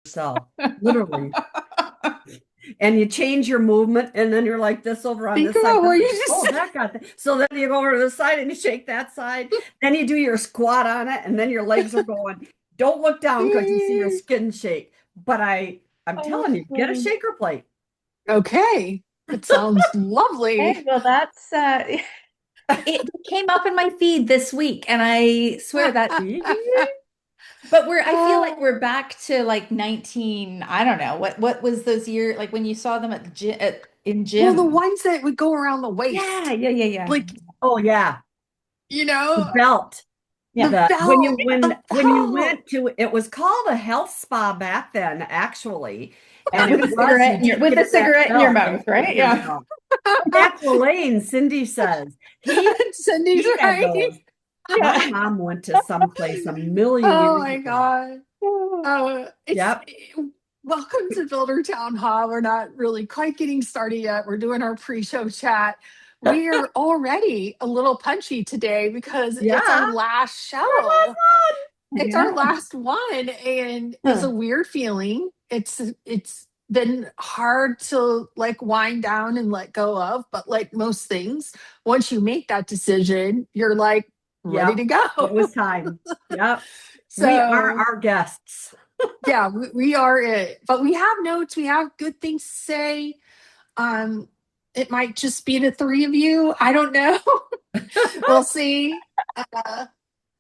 yourself, literally. And you change your movement, and then you're like this over on Think this side. about what you Oh, just that got that. So then you go over to the side and you shake that side. Then you do your squat on it, and then your legs are going. Don't look down because you see your said. skin shake. But I'm telling you, get a Oh. shaker plate. Okay. It sounds Okay, lovely. well, that's it came up in my feed this week, and I swear that. See? But I feel like Oh, we're back to like 19. I don't know what was those years like when you saw them at the gym in well, the gym. ones that would go around the Yeah, waist, yeah, yeah, yeah, like, Oh yeah, you the know, belt. yeah. the The belt, the when you belt. went to it was called a health spa back then, actually. And With it a was you cigarette in your did get in that belt and mouth, shake right? Yeah. yourself. Jack LaLanne, Cindy says, Cindy's he had right. those. My Yeah. mom went to some place a million Oh years my ago. God. Oh, Yep. welcome to Builder Town Hall. We're not really quite getting started yet. We're doing our pre-show chat. We are already a little punchy today because it's our Yeah. last Our last show. It's Yeah. our last one, and it's a Huh. weird feeling. It's been hard to like wind down and let go of, but like most things, once you make that decision, you're like ready Yep. to It go. was time. Yep. We are So our guests. yeah, we are it. But we have notes, we have good things to say. Um, it might just be the three of you. I don't know. We'll see.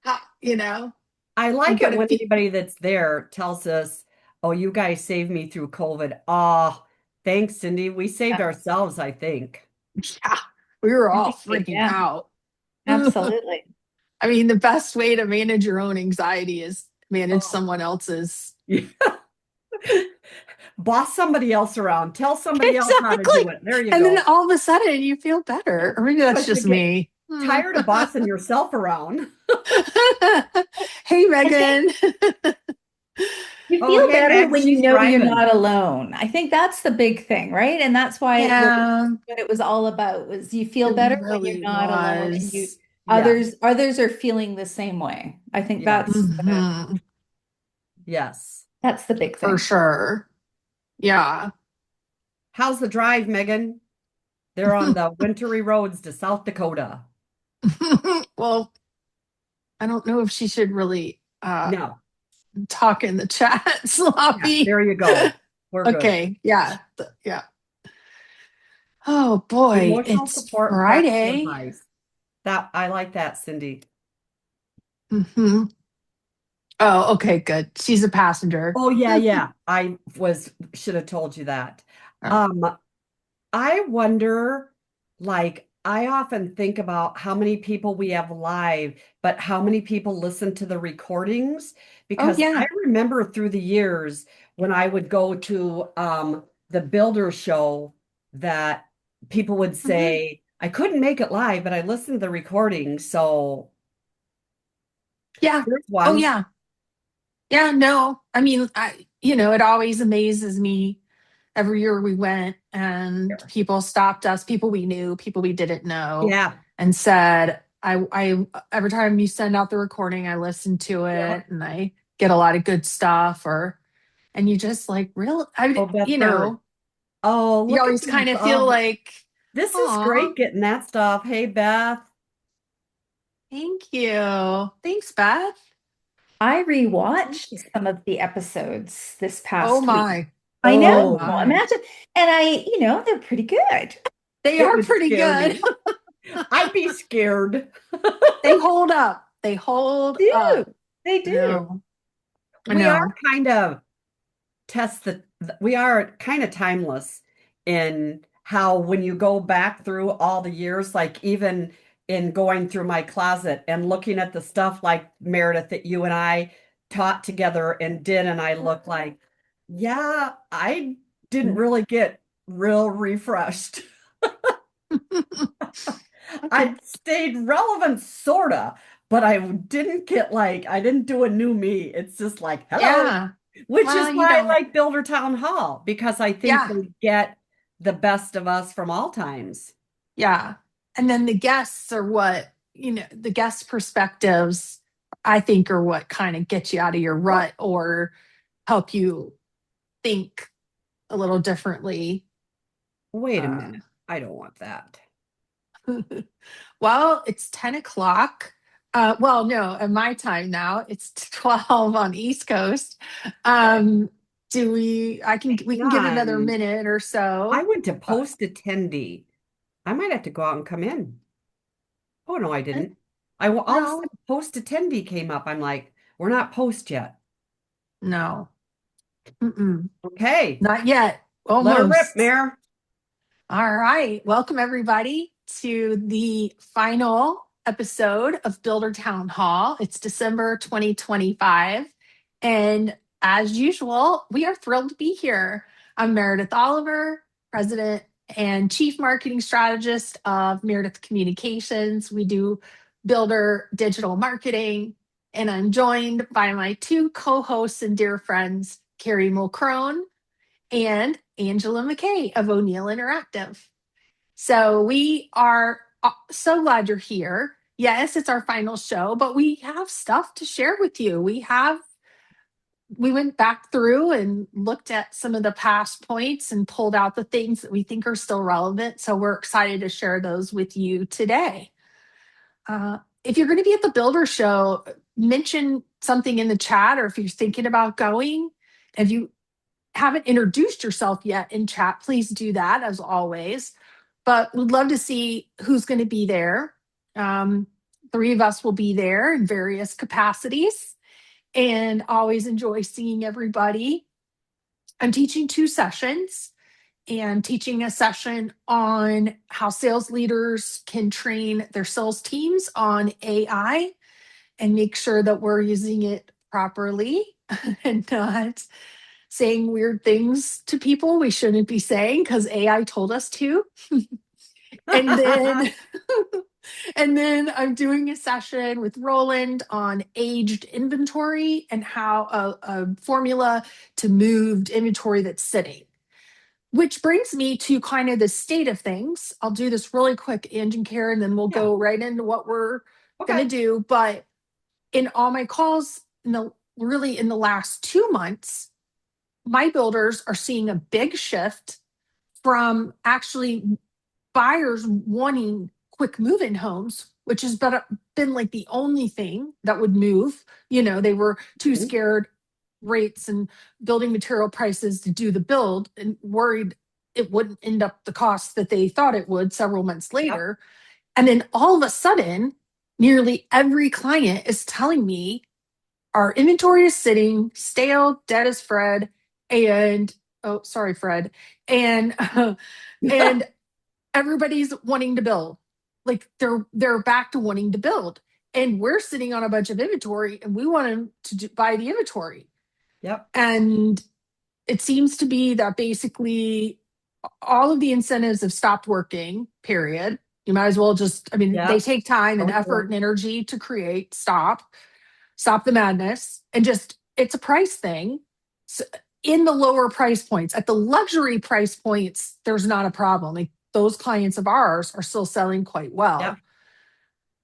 How, I like it but when if you, anybody that's there tells us, "Oh, you guys saved me through COVID." Oh, thanks, Cindy. We saved Yeah. ourselves, I think. yeah, we were I all think freaking yeah, out. absolutely. I mean, the best way to manage your own anxiety is manage Oh, someone else's. yeah. Boss somebody else around. Tell somebody else how to do Exactly. it. There you And then go. all of a sudden you feel better. Or maybe that's Because you just get me. tired of bossing yourself around. Hey, I think Megan. you Oh, feel hey, better Meg, when you she's know you're driving. not alone. I think that's the big thing, right? And that's why Yeah, what it was all about was you feel it better when you're really not alone and you was. Yes, others are feeling the same way. I think yes, Hmm. yes. that's the big For thing. sure. Yeah. How's the drive, Megan? They're on the wintry roads to South Dakota. Well, I don't know if she should really No. talk in the chat, Yeah, Sloppy. there you go. We're good. Okay. Yeah. Yeah. Oh boy, Emotional it's support and practical Friday. advice. That I like that, Cindy. Hmm. Oh, okay, good. She's a passenger. Oh yeah, yeah. I was should have told you that. Oh. Um, I wonder, like, I often think about how many people we have live, but how many people listen to the recordings? Oh Because I yeah. remember through the years when I would go to the builder show that people would Hmm. say, I couldn't make it live, but I listened to the recording. So Yeah. here's Oh one. yeah. Yeah, no. I mean, it always amazes me every year we went and people stopped us, people we knew, people we didn't know, Yeah. and said, I every time you send out the recording, I listen to Yeah. it and I get a lot of good stuff and you just like real Oh, Beth Bird. Oh, you look at always these. kind of feel Oh, like, this is oh, great getting that stuff. Hey, Beth. thank you. Thanks, Beth. I Thank you. rewatched some of the episodes this Oh past week. my. I Oh know, Oh, my. imagine, and they're pretty good. They it are would pretty scare good. me. I'd be scared. They hold up. They hold Do up. they I do? know. I We are know. kind of test the, we are kind of timeless in how when you go back through all the years, like even in going through my closet and looking at the stuff like Meredith that you and I taught together and did, and I look like, yeah, I didn't really get real refreshed. I stayed relevant, sorta, but I didn't get like, I didn't do a new me. It's just like, hello, Yeah. which is Well, why I like Builder Town Hall because I think yeah, they get the best of us from all times. yeah. And then the guests are what, the guest perspectives, I think, are what kind of get you out of your Yep. rut or help you. think a little differently. Wait a Uh, minute. I don't want that. well, it's 10 o'clock. Well, no, at my time now, it's 12 on East Coast. Okay. We Hang can give it another on. minute or I so. went to Uh, post attendee. I might have to go out and come in. Oh, no, I and didn't. All of a no, sudden, post attendee came up. I'm like, we're not post yet. no, mm-mm, Okay. not yet. Let her rip, Almost. Mayor. All right. Welcome, everybody, to the final episode of Builder Town Hall. It's December 2025. And as usual, we are thrilled to be here. I'm Meredith Oliver, President and Chief Marketing Strategist of Meredith Communications. We do builder digital marketing. And I'm joined by my two co hosts and dear friends, Kerry Mulcrone and Angela McKay of O'Neill Interactive. So we are so glad you're here. Yes, it's our final show, but we have stuff to share with you. We went back through and looked at some of the past points and pulled out the things that we think are still relevant. So we're excited to share those with you today. If you're going to be at the Builder Show, mention something in the chat, or if you're thinking about going. If you haven't introduced yourself yet in chat, please do that as always. But we'd love to see who's going to be there. Um, Three of us will be there in various capacities and always enjoy seeing everybody. I'm teaching 2 sessions and teaching a session on how sales leaders can train their sales teams on AI and make sure that we're using it properly and not saying weird things to people we shouldn't be saying because AI told us to. And then and then I'm doing a session with Roland on aged inventory and how a formula to moved inventory that's sitting. Which brings me to kind of the state of things. I'll do this really quick, Ange and Karen, and then we'll Yeah. go right into what we're Okay. gonna do. But in all my calls, in the last 2 months, my builders are seeing a big shift from actually buyers wanting quick move-in homes, which has been like the only thing that would move. They were too Mhm. scared rates and building material prices to do the build and worried it wouldn't end up the cost that they thought it would several months Yep. later. And then all of a sudden, nearly every client is telling me our inventory is sitting stale, dead as Fred, and oh, sorry, Fred, and and everybody's wanting to build. Like they're back to wanting to build, and we're sitting on a bunch of inventory, and we want them to buy the inventory. Yep. And it seems to be that basically all of the incentives have stopped working. Period. You might as well just. I mean, they Yep. take time and Oh, effort sure. and energy to create. Stop the madness, and just it's a price thing. So in the lower price points, at the luxury price points, there's not a problem. Like those clients of ours are still selling quite Yep. well.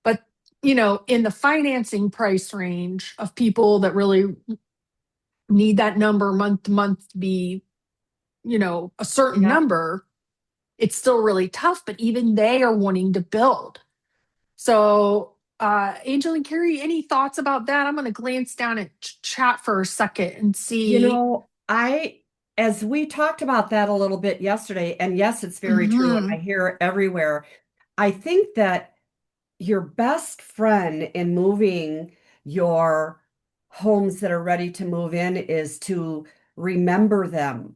But in the financing price range of people that really need that number month to month to be, a certain Yep. number, it's still really tough. But even they are wanting to build. So, Angel and Kerry, any thoughts about that? I'm going to glance down at chat for a second and You see. know, as we talked about that a little bit yesterday, and yes, it's very true. I Mhm. hear it everywhere. I think that your best friend in moving your homes that are ready to move in is to remember them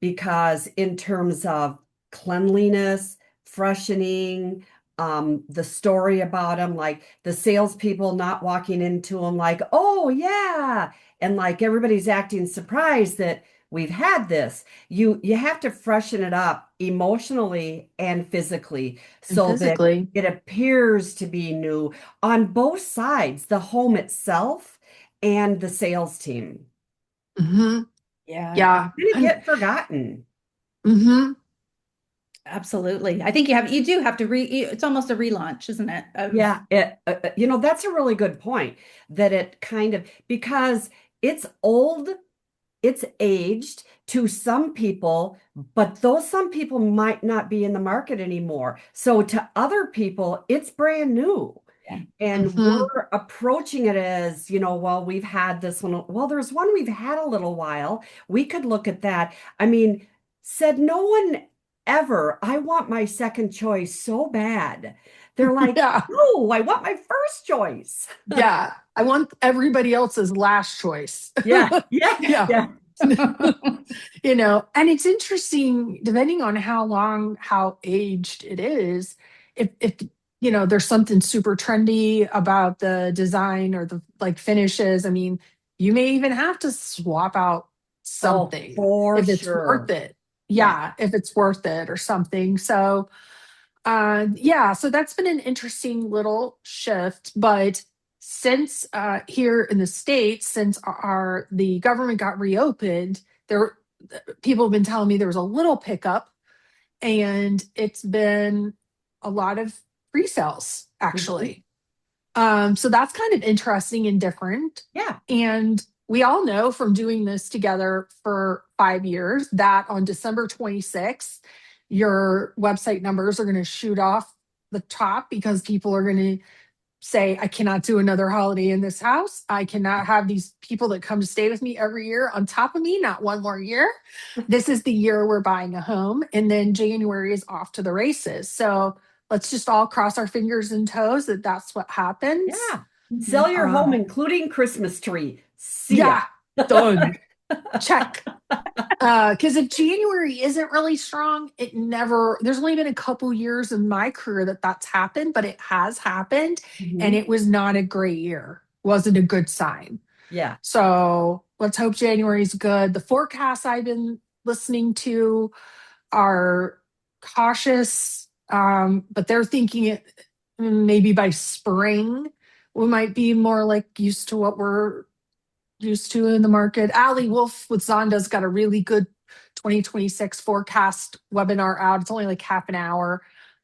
because in terms of cleanliness, freshening, the story about them, like the salespeople not walking into them like, oh yeah, and like everybody's acting surprised that we've had this. You have to freshen it up emotionally and physically And so that physically. it appears to be new on both sides, the home itself and the sales team. Hmm. Yeah, Yeah. Kind of get forgotten. Hmm. absolutely. I think you do have to it's almost a relaunch, isn't it? Of Yeah, that's a really good point that it kind of because it's old it's aged to some people, but those some people might not be in the market anymore. So to other people, it's brand new. Yeah. And Mhm. we're approaching it as, well, we've had this one. Well, there's one we've had a little while. We could look at that. I mean, said no one ever, I want my second choice so bad. They're like, Yeah. no, I want my first choice. Yeah. I want everybody else's last choice. Yeah, yeah, Yeah. yeah. And it's interesting, depending on how aged it is, if there's something super trendy about the design or the like finishes. I mean, you may even have to swap out Oh, something for if it's worth sure. it. Yeah. Yeah, if it's worth it or something. So so that's been an interesting little shift. But since here in the States, since the government got reopened, there people have been telling me there was a little pickup, and it's been a lot of pre-sales Mhm. actually. So that's kind of interesting and different. Yeah. And we all know from doing this together for 5 years that on December 26th, your website numbers are going to shoot off the top because people are going to say, I cannot do another holiday in this house. I cannot have these people that come to stay with me every year on top of me, not one more year. This is the year we're buying a home. And then January is off to the races. So let's just all cross our fingers and toes that that's what happens. Yeah. Sell your home, Uh, including Christmas tree. See ya. yeah, done. Check. Because if January isn't really strong, there's only been a couple years in my career that that's happened, but it has happened. And Mhm. it was not a great year, wasn't a good sign. Yeah. So let's hope January's good. The forecasts I've been listening to are cautious, but they're thinking it maybe by spring, we might be more like used to what we're used to in the market. Ali Wolf with Zonda's got a really good 2026 forecast webinar out. It's only like half an hour.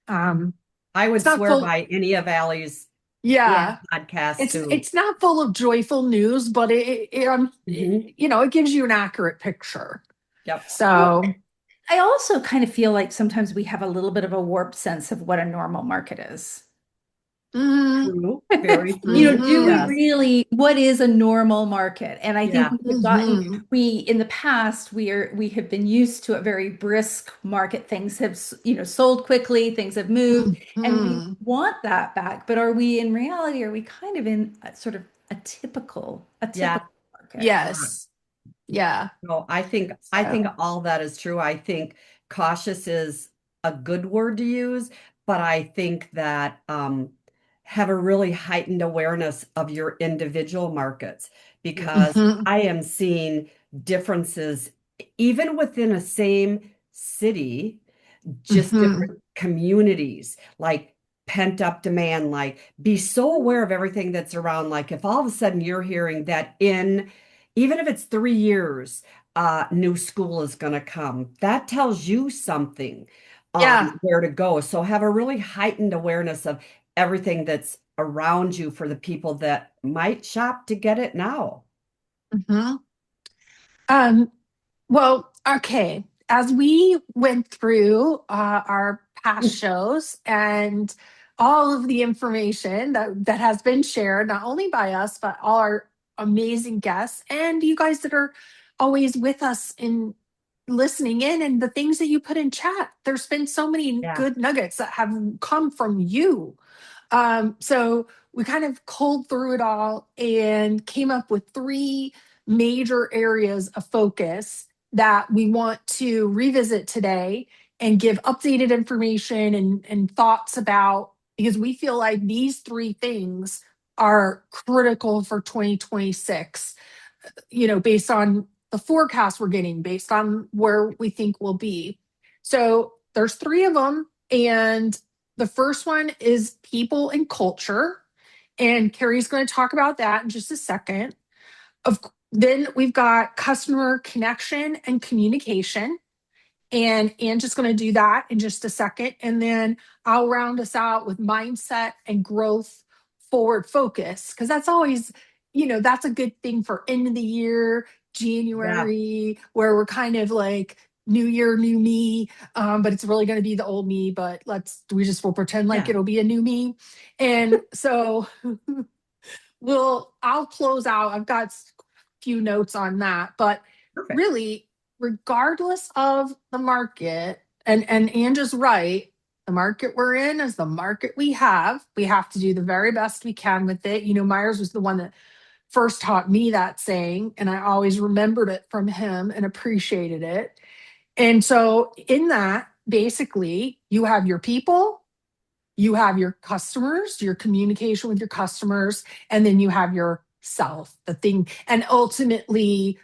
Um, I would it's not swear full. by any of Allie's, yeah, Yeah, podcasts it's too. it's not full of joyful news, but Hmm. it gives you an accurate picture. Yep. Well, So, I also kind of feel like sometimes we have a little bit of a warped sense of what a normal market is. mm, True. Very true. Do we hmm Yes. really, what is a normal market? And I think Yeah. hmm in the past, we have been used to a very brisk market. Things have, sold quickly, things have moved, and we hmm want that back. But are we in reality, are we kind of in a sort of a Yeah. typical market? yes, yeah. No, I think So, all that is true. I think cautious is a good word to use, but I think that have a really heightened awareness of your individual markets because hmm I am seeing differences even within a same city, just hmm different communities, like pent up demand, like be so aware of everything that's around. Like if all of a sudden you're hearing that even if it's 3 years, new school is going to come, that tells you something on yeah. where to go. So have a really heightened awareness of everything that's around you for the people that might shop to get it now. hmm Um, well, okay. As we went through our past shows and all of the information that has been shared, not only by us, but all our amazing guests and you guys that are always with us in listening in and the things that you put in chat. There's been so many Yeah. good nuggets that have come from you. So we kind of culled through it all and came up with three major areas of focus that we want to revisit today and give updated information and thoughts about because we feel like these three things are critical for 2026, based on the forecast we're getting, based on where we think we'll be. So there's three of them. And the first one is people and culture. And Kerry's going to talk about that in just a second. Of Then we've got customer connection and communication. And Anne's just going to do that in just a second. And then I'll round us out with mindset and growth forward focus. Because that's always, that's a good thing for end of the year, Yeah. January, where we're kind of like new year, new me. But it's really going to be the old me, but we just will pretend like Yeah. it'll be a new me. And so I'll close out. I've got a few notes on that, but Perfect. really, regardless of the market, and Anja's right, the market we're in is the market we have. We have to do the very best we can with it. Myers was the one that first taught me that saying, and I always remembered it from him and appreciated it. And so, in that, basically, you have your people, you have your customers, your communication with your customers, and then you have yourself, the thing. And ultimately,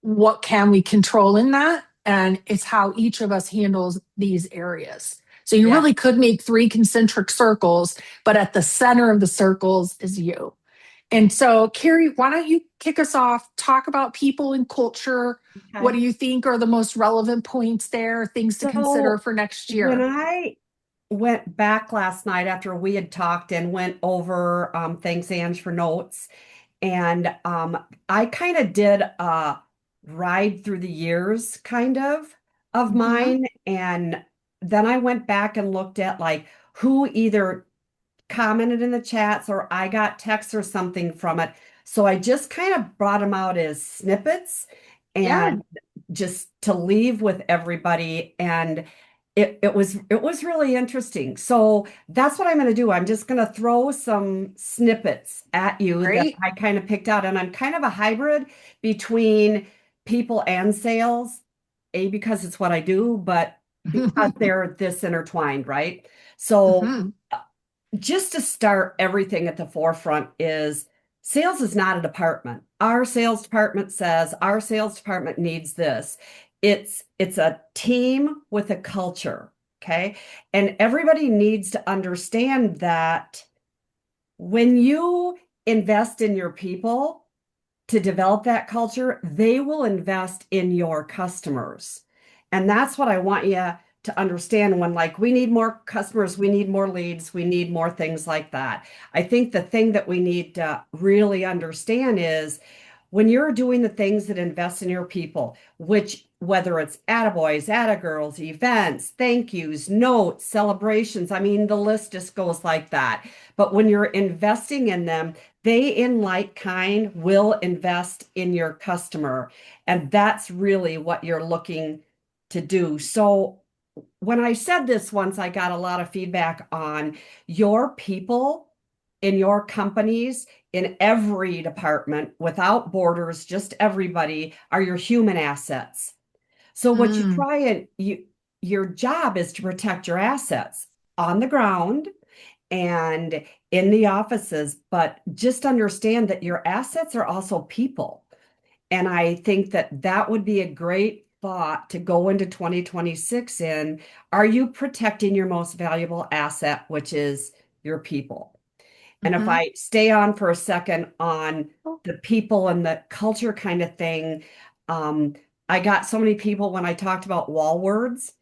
what can we control in that? And it's how each of us handles these areas. So you Yeah. really could make three concentric circles, but at the center of the circles is you. And so, Kerry, why don't you kick us off? Talk about people and culture. What do Okay. you think are the most relevant points there, things to consider So for next when year? I went back last night after we had talked and went over thanks, Ange, for notes, and I kind of did a ride through the years of Mhm. mine. And then I went back and looked at like who either commented in the chats or I got texts or something from it. So I just kind of brought them out as snippets Yeah, and just to leave with everybody. And it was really interesting. So that's what I'm going to do. I'm just going to throw some snippets at you that great. I kind of picked out. And I'm kind of a hybrid between people and sales, A, because it's what I do, but because they're this intertwined, right? So Mhm. just to start everything at the forefront is sales is not a department. Our sales department says our sales department needs this. It's a team with a culture, okay? And everybody needs to understand that when you invest in your people to develop that culture, they will invest in your customers. And that's what I want you to understand when, like, we need more customers, we need more leads, we need more things like that. I think the thing that we need to really understand is when you're doing the things that invest in your people, which whether it's attaboys, attagirls, events, thank yous, notes, celebrations, I mean, the list just goes like that. But when you're investing in them, they in like kind will invest in your customer. And that's really what you're looking to do. So when I said this once, I got a lot of feedback on your people in your companies, in every department, without borders, just everybody are your human assets. So what you Mm, try and your job is to protect your assets on the ground and in the offices, but just understand that your assets are also people. And I think that that would be a great thought to go into 2026 in. Are you protecting your most valuable asset, which is your people? And if mhm. I stay on for a second on Oh. the people and the culture kind of thing, um, I got so many people when I talked about wall words,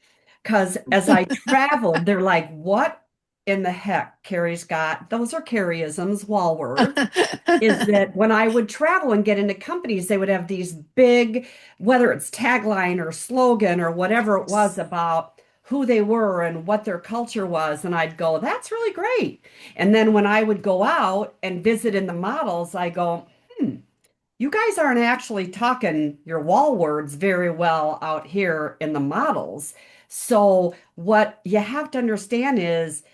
because as I traveled, they're like, what in the heck Carrie's got? Those are Carrieisms, wall words. Is that when I would travel and get into companies, they would have these big, whether it's tagline or slogan or whatever it was about who they were and what their culture was. And I'd go, that's really great. And then when I would go out and visit in the models, I go, you guys aren't actually talking your wall words very well out here in the models. So, what you have to understand is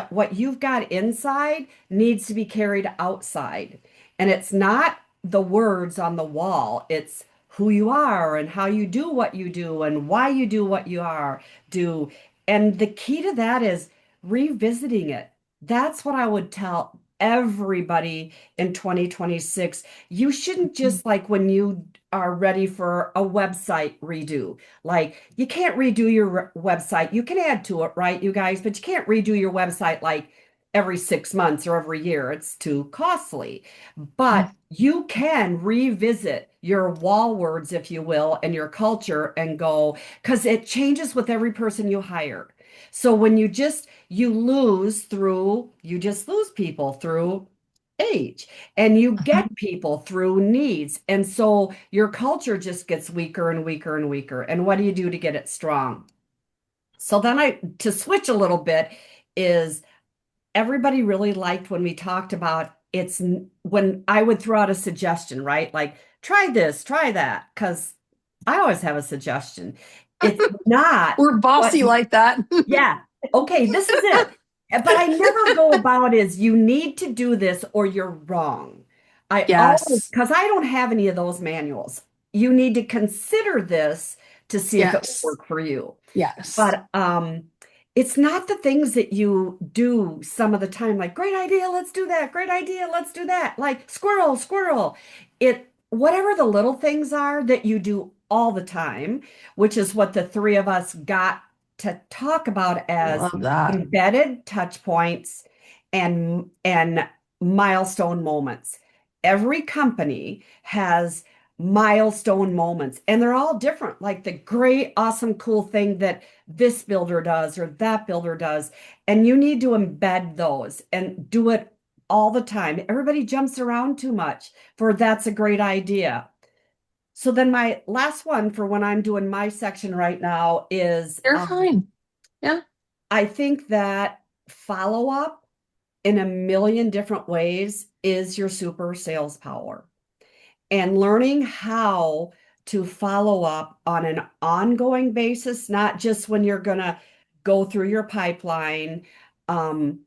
what you've got inside needs to be carried outside. And it's not the words on the wall, it's who you are and how you do what you do and why you do what you do. And the key to that is revisiting it. That's what I would tell everybody in 2026. You shouldn't just like when you are ready for a website redo. Like you can't redo your website. You can add to it, right, you guys, but you can't redo your website like every 6 months or every year. It's too costly. But you can revisit your wall words, if you will, and your culture and go, because it changes with every person you hire. So when you just lose people through age, and you get people through needs. And so your culture just gets weaker and weaker and weaker. And what do you do to get it strong? So then to switch a little bit is everybody really liked when we talked about when I would throw out a suggestion, right? Like, try this, try that, because I always have a suggestion. It's not We're what, bossy like that. yeah, okay, this is it. But I never go about is you need to do this or you're wrong. I always, Yes. because I don't have any of those manuals. You need to consider this to see if it will Yes. work for you. Yes. But it's not the things that you do some of the time, like great idea, let's do that. Great idea, let's do that. Like squirrel, squirrel. Whatever the little things are that you do all the time, which is what the three of us got to talk about as Love that. embedded touch points and milestone moments. Every company has milestone moments and they're all different, like the great awesome cool thing that this builder does or that builder does, and you need to embed those and do it all the time. Everybody jumps around too much for that's a great idea. So then my last one for when I'm doing my section right now is You're fine. Yeah. I think that follow up in a million different ways is your super sales power. And learning how to follow up on an ongoing basis, not just when you're going to go through your pipeline. Um,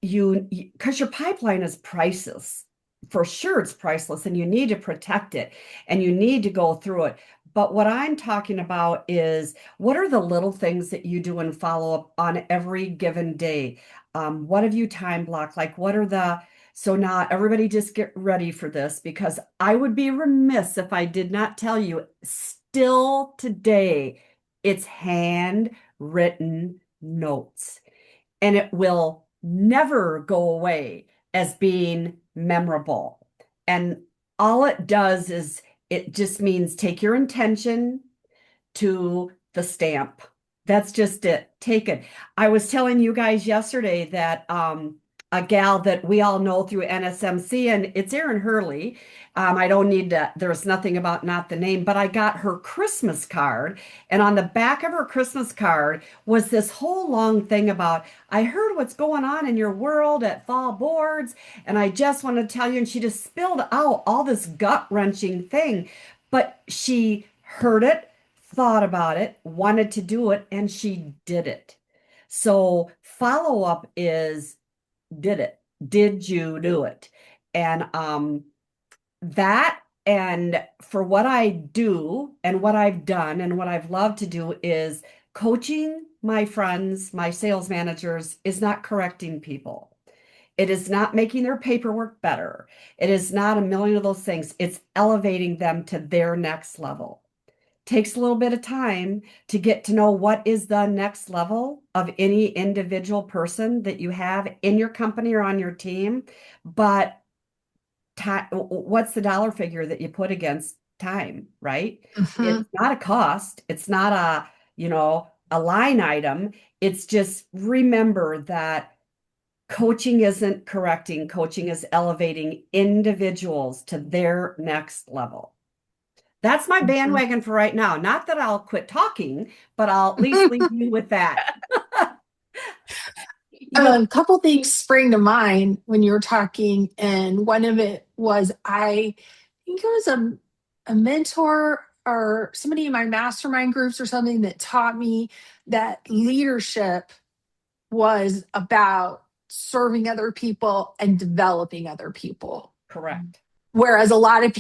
because your pipeline is priceless. For sure, it's priceless, and you need to protect it and you need to go through it. But what I'm talking about is what are the little things that you do and follow up on every given day? What have you time blocked? Like, what are the so now everybody just get ready for this because I would be remiss if I did not tell you still today, it's handwritten notes and it will never go away as being memorable. And all it does is it just means take your intention to the stamp. That's just it. Take it. I was telling you guys yesterday that a gal that we all know through NSMC, and it's Erin Hurley. I don't need to, there's nothing about not the name, but I got her Christmas card. And on the back of her Christmas card was this whole long thing about, I heard what's going on in your world at fall boards. And I just want to tell you, and she just spilled out all this gut-wrenching thing. But she heard it, thought about it, wanted to do it, and she did it. So follow up is did it? Did you do it? And that and for what I do and what I've done and what I've loved to do is coaching my friends, my sales managers is not correcting people. It is not making their paperwork better. It is not a million of those things. It's elevating them to their next level. Takes a little bit of time to get to know what is the next level of any individual person that you have in your company or on your team. But what's the dollar figure that you put against time, right? Mm-hmm. It's not a cost. It's not a line item. It's just remember that coaching isn't correcting. Coaching is elevating individuals to their next level. That's my bandwagon for right now. Not that I'll quit talking, but I'll at least leave you with that. A couple things spring to mind when you were talking, and one of it was I think it was a mentor or somebody in my mastermind groups or something that taught me that leadership was about serving other people and developing other people. Correct. Whereas a lot of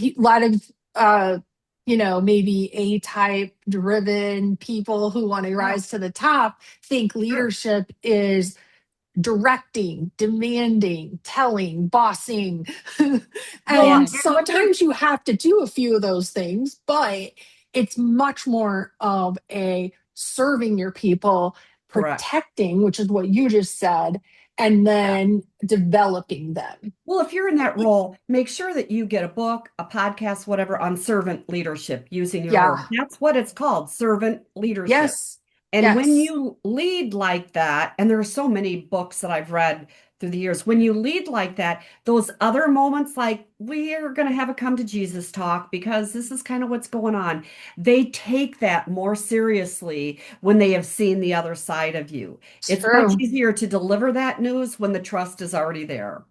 maybe A type driven people who want to rise to the top think Sure. leadership is directing, demanding, telling, bossing. Well, And sometimes you have to do a few of those things, but it's much more of a serving your people, correct. protecting, which is what you just said, and Yeah. then developing them. Well, if you're in that role, make sure that you get a book, a podcast, whatever, on servant leadership using your Yeah. words. That's what it's called, servant leadership. Yes. And when Yes. you lead like that, and there are so many books that I've read through the years, when you lead like that, those other moments, like we are going to have a come to Jesus talk because this is kind of what's going on, they take that more seriously when they have seen the other side of you. It's It's much true. easier to deliver that news when the trust is already there.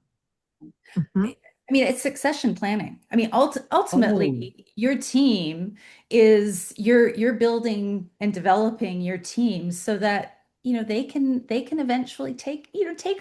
Hmm. I mean, it's succession planning. I mean, Oh, ultimately, your team is you're building and developing your team so that they can eventually take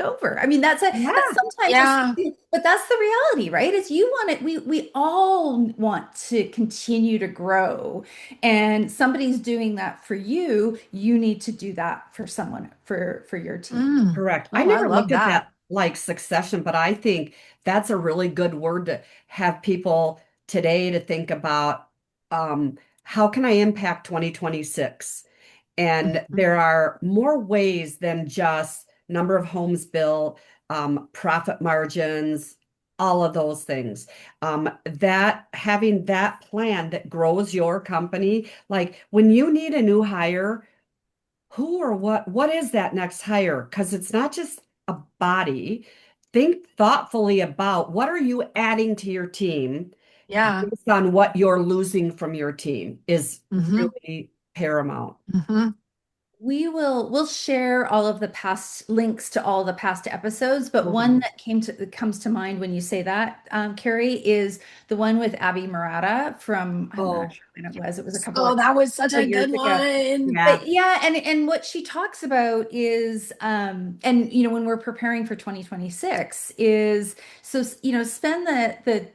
over. I mean, that's yeah. sometimes Yeah. but that's the reality, right? Is you want it. We all want to continue to grow, and somebody's doing that for you. You need to do that for someone for your team. Mm. Correct. I Oh, I never love look at that. that like succession, but I think that's a really good word to have people today to think about how can I impact 2026? And Mhm. there are more ways than just number of homes built, profit margins, all of those things. That having that plan that grows your company, like when you need a new hire, who or what is that next hire? Because it's not just a body. Think thoughtfully about what are you adding to your team Yeah. based on what you're losing from your team is Hmm. really paramount. Hmm. We'll share all of the past links to all the past episodes, but one Oh, that comes to mind when you say that, Carrie, is the one with Abby Murata from, I'm not oh, sure when it was. It was a Oh, that was such couple a of years good ago. one. yeah. But yeah, and what she talks about is, and when we're preparing for 2026 is, so spend the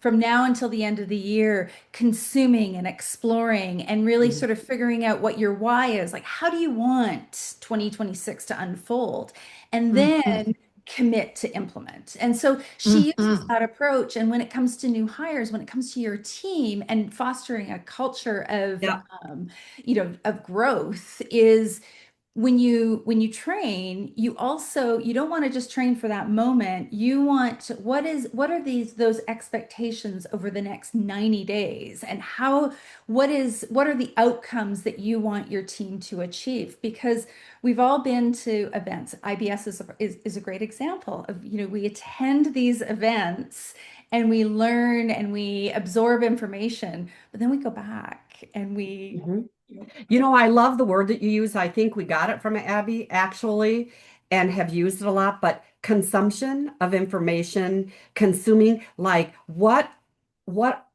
from now until the end of the year consuming and exploring and really Mhm. sort of figuring out what your why is. Like, how do you want 2026 to unfold? And Hmm. then commit to implement. And so she uses Hmm. that approach. And when it comes to new hires, when it comes to your team and fostering a culture of, Yeah. of growth, is when you train, you don't want to just train for that moment. You want, what are those expectations over the next 90 days, and what are the outcomes that you want your team to achieve? Because we've all been to events. IBS is a great example of, we attend these events and we learn and we absorb information, but then we go back and we Mhm. I love the word that you use. I think we got it from Abby actually and have used it a lot, but consumption of information, consuming, like what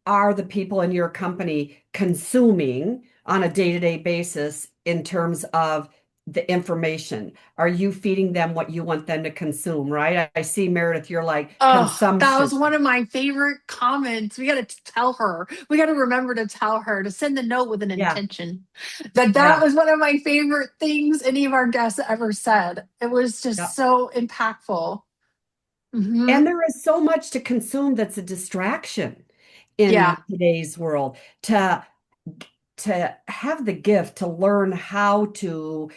are the people in your company consuming on a day-to-day basis in terms of the information? Are you feeding them what you want them to consume, right? I see Meredith, you're like Oh, that consumption. was one of my favorite comments. We got to tell her. We got to remember to tell her to send the note with an Yeah, intention. That yeah, was one of my favorite things any of our guests ever said. It was yeah. just so impactful. Hmm. And there is so much to consume that's a distraction Yeah. in today's world. To have the gift to learn how to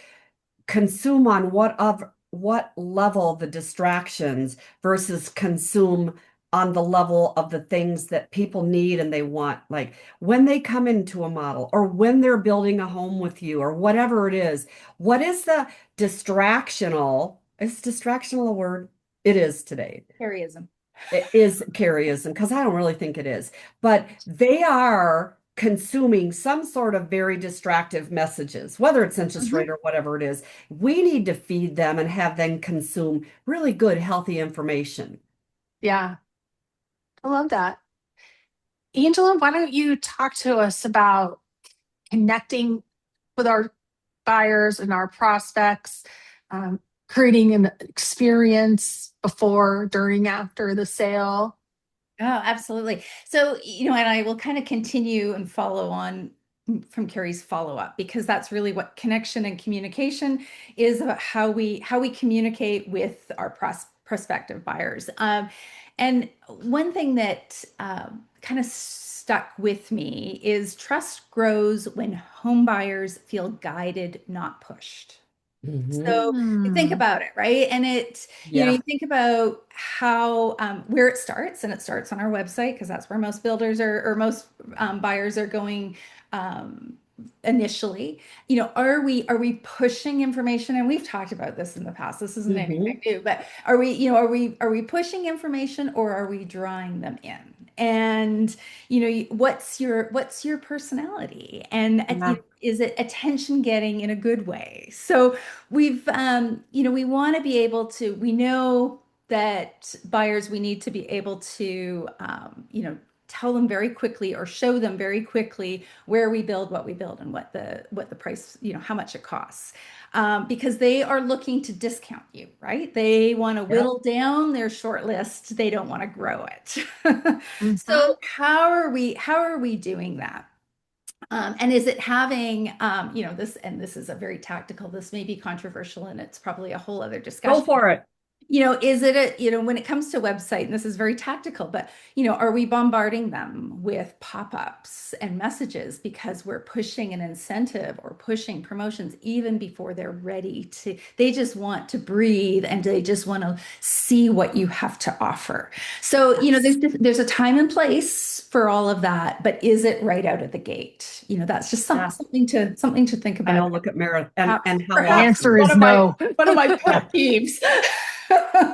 consume on what level the distractions versus consume on the level of the things that people need and they want. Like when they come into a model or when they're building a home with you or whatever it is, what is the distractional? Is distractional a word? It is today. Carryism. It is Carrieism because I don't really think it is, but they are consuming some sort of very distractive messages, whether it's interest rate Hmm. or whatever it is. We need to feed them and have them consume really good, healthy information. Yeah. I love that. Angela, why don't you talk to us about connecting with our buyers and our prospects, um, creating an experience before, during, after the sale? Oh, absolutely. So, and I will kind of continue and follow on from Carrie's follow-up, because that's really what connection and communication is about, how we communicate with our prospective buyers. And one thing that kind of stuck with me is trust grows when home buyers feel guided, not pushed. Hmm. So you think Hmm. about it, right? And you Yeah. think about how where it starts, and it starts on our website because that's where most builders or most buyers are going initially, are we pushing information? And we've talked about this in the past. This isn't anything Hmm. new, but are we pushing information or are we drawing them in? And what's your personality? And Yeah. is it attention getting in a good way? So we want to be able to, we know that buyers, we need to be able to, tell them very quickly or show them very quickly where we build, what we build, and what the price, how much it costs. Because they are looking to discount you, right? They want to Yep. whittle down their short list. They don't want to grow it. Mhm. So how are we doing that? And is it having, this, and this is a very tactical, this may be controversial and it's probably a whole other Go discussion. for it. Is it when it comes to website, and this is very tactical, but, are we bombarding them with pop-ups and messages because we're pushing an incentive or pushing promotions even before they're ready they just want to breathe and they just want to see what you have to offer. So, there's a time and place for all of that, but is it right out of the gate? That's just Yeah. something to think I about. know. Look at Meredith and Perhaps, how The perhaps answer often. is no. one of my Yeah. pet peeves.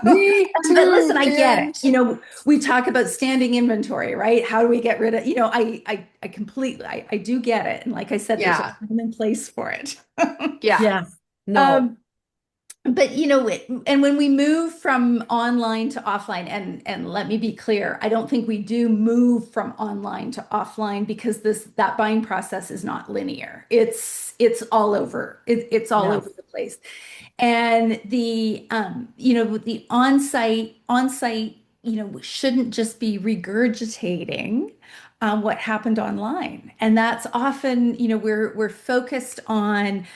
Me But listen, too. I get it. And We talk about standing inventory, right? How do we get rid of, I completely, I do get it. And like I said, there's a yeah, time and place for it. yeah. Yes. No. Um, but and when we move from online to offline, and let me be clear, I don't think we do move from online to offline because that buying process is not linear. It's all over. It's all over Yes. the place. And the on-site, shouldn't just be regurgitating what happened online. And that's often, we're focused on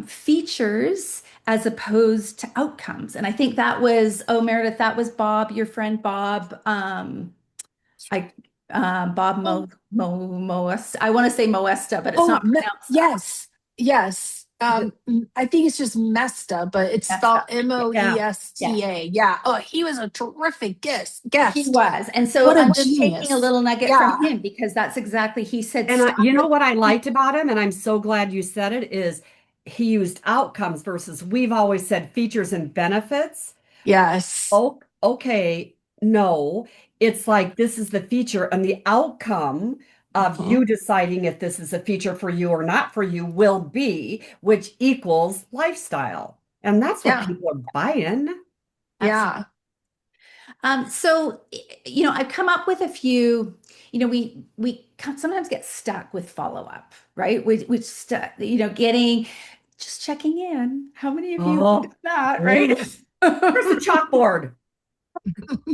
features as opposed to outcomes. And I think that was, oh, Meredith, that was Bob, your friend Bob. I Bob Oh, Moesta. I want to say Moesta, but it's oh, not pronounced that yes, yes. way. I think it's just Mesta, but it's spelled Moesta. Yeah. Yes. Moesta. Yeah. Oh, he was a terrific guest. He Guest. was. And so What a I'm just taking a genius. little nugget from Yeah. him because that's exactly, he said, And stop you know with. what I liked about him, and I'm so glad you said it, is he used outcomes versus we've always said features and benefits. Yes. Oh, okay. No, it's like this is the feature, and the outcome of Mhm. you deciding if this is a feature for you or not for you will be, which equals lifestyle. And that's what Yeah. people are buying. Absolutely. Yeah. So, I've come up with a few, sometimes get stuck with follow up, right? We stuck, getting, just checking in. How many of you have Oh, done that, right? where's the chalkboard?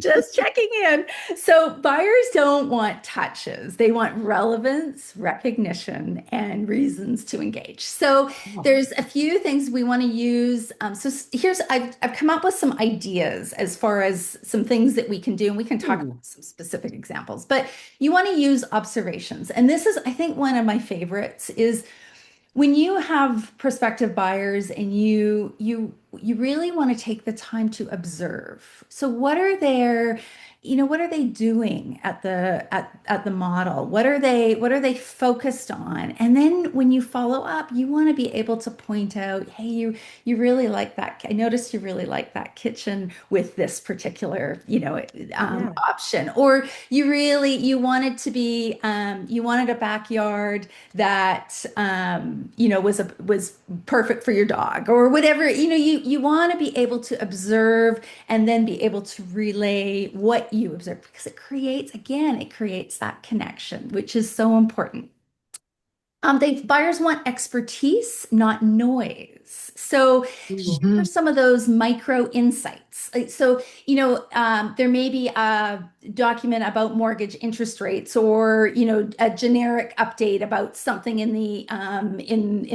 Just checking in. So buyers don't want touches. They want relevance, recognition, and reasons to engage. So Oh, there's a few things we want to use. I've come up with some ideas as far as some things that we can do, and we can talk hmm. about some specific examples. But you want to use observations. And this is, I think, one of my favorites is when you have prospective buyers and you really want to take the time to observe. So what are they doing at the model? What are they focused on? And then when you follow up, you want to be able to point out, hey, you really like that. I noticed you really like that kitchen with this particular, Yeah, option. Or you wanted a backyard that was perfect for your dog or whatever. You want to be able to observe and then be able to relay what you observe because it creates that connection, which is so important. Buyers want expertise, not noise. So share Mhm. some of those micro insights. So, there may be a document about mortgage interest rates or, a generic update about something in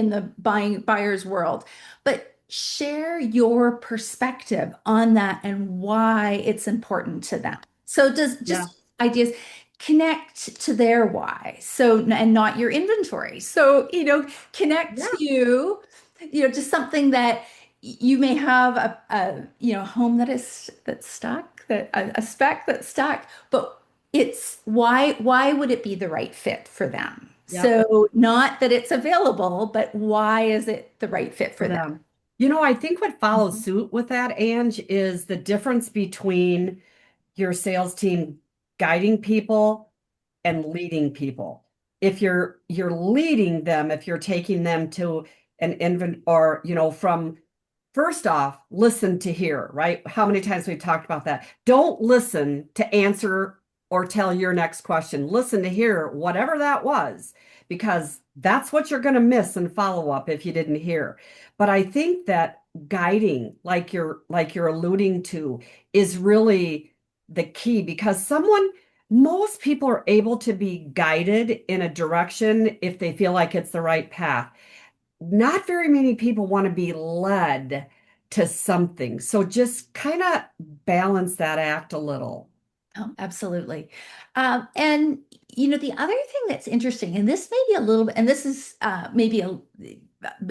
the buyer's world. But share your perspective on that and why it's important to them. So does yeah, just ideas connect to their why. So, and not your inventory. So, connect yeah, to something that you may have a home that's stuck, that a spec that's stuck, but it's why would it be the right fit for them? Yep. So not that it's available, but why is it the right fit For for them? them. I think what follows Mhm. suit with that, Ange, is the difference between your sales team guiding people and leading people. If you're leading them, if you're taking them to an invent or, from first off, listen to hear, right? How many times we've talked about that. Don't listen to answer or tell your next question. Listen to hear whatever that was, because that's what you're going to miss in follow up if you didn't hear. But I think that guiding, like you're alluding to, is really the key because most people are able to be guided in a direction if they feel like it's the right path. Not very many people want to be led to something. So just kind of balance that act a little. Oh, absolutely. And the other thing that's interesting, and this may be a little bit, and this is maybe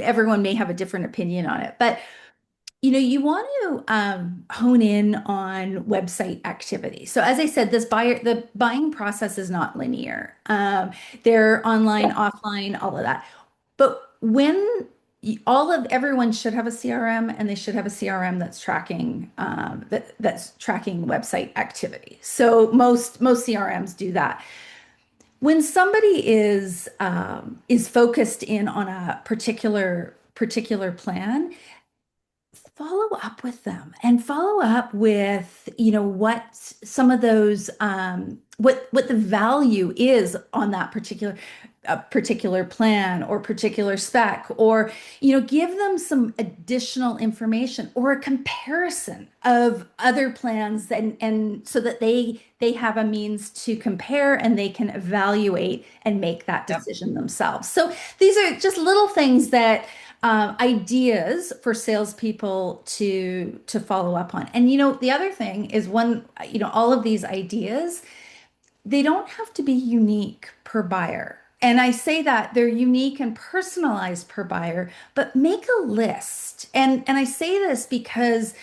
everyone may have a different opinion on it, but you want to hone in on website activity. So as I said, the buying process is not linear. They're online, offline, all of that. But when everyone should have a CRM, and they should have a CRM that's tracking that's tracking website activity. So most CRMs do that. When somebody is focused in on a particular plan, follow up with them and follow up with what some of those what the value is on that particular plan or particular spec, or give them some additional information or a comparison of other plans, and so that they have a means to compare and they can evaluate and make that Yep. decision themselves. So these are just little things that ideas for salespeople to follow up on. And the other thing is, all of these ideas, they don't have to be unique per buyer. And I say that they're unique and personalized per buyer, but make a list. And I say this because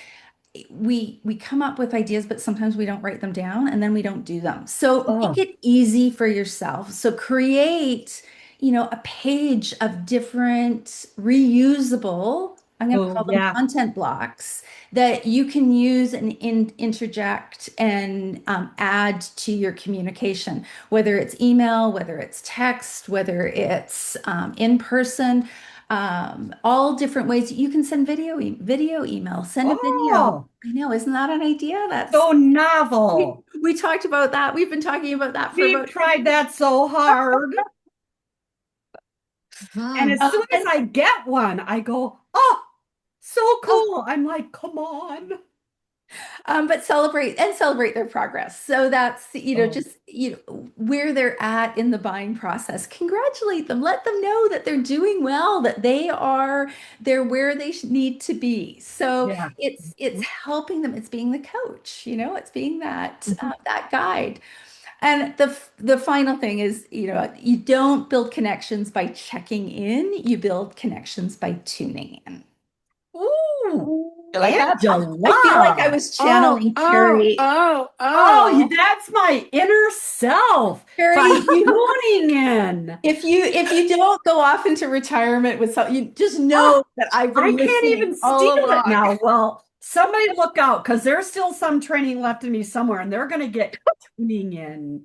we come up with ideas, but sometimes we don't write them down and then we don't do them. So make Oh, it easy for yourself. So create, a page of different reusable, I'm going to oh call them yeah. content blocks, that you can use and interject and add to your communication, whether it's email, whether it's text, whether it's in person, all different ways. You can send video email, send a video. Oh, I know, isn't that an idea? so We, novel. we talked about that. We've been talking about that for We've about tried that so hard. And as soon as and I get one, I go, oh, so oh, cool. I'm like, come on. but celebrate their progress. So that's, Oh, just, where they're at in the buying process. Congratulate them. Let them know that they're doing well, that they're where they need to be. So yeah. it's helping them. It's being the coach, it's being Mhm. that guide. And the final thing is, you don't build connections by checking in, you build connections by tuning in. Ooh, You like that? I feel like I Angela. was Oh, channeling oh, Carrie. oh, Oh, oh. that's my inner self by Carrie, tuning in. if you don't go off into retirement with something, you just Oh, know that I've I been can't even listening steal all it along. now. Well, somebody look out because there's still some training left in me somewhere and they're going to get tuning in.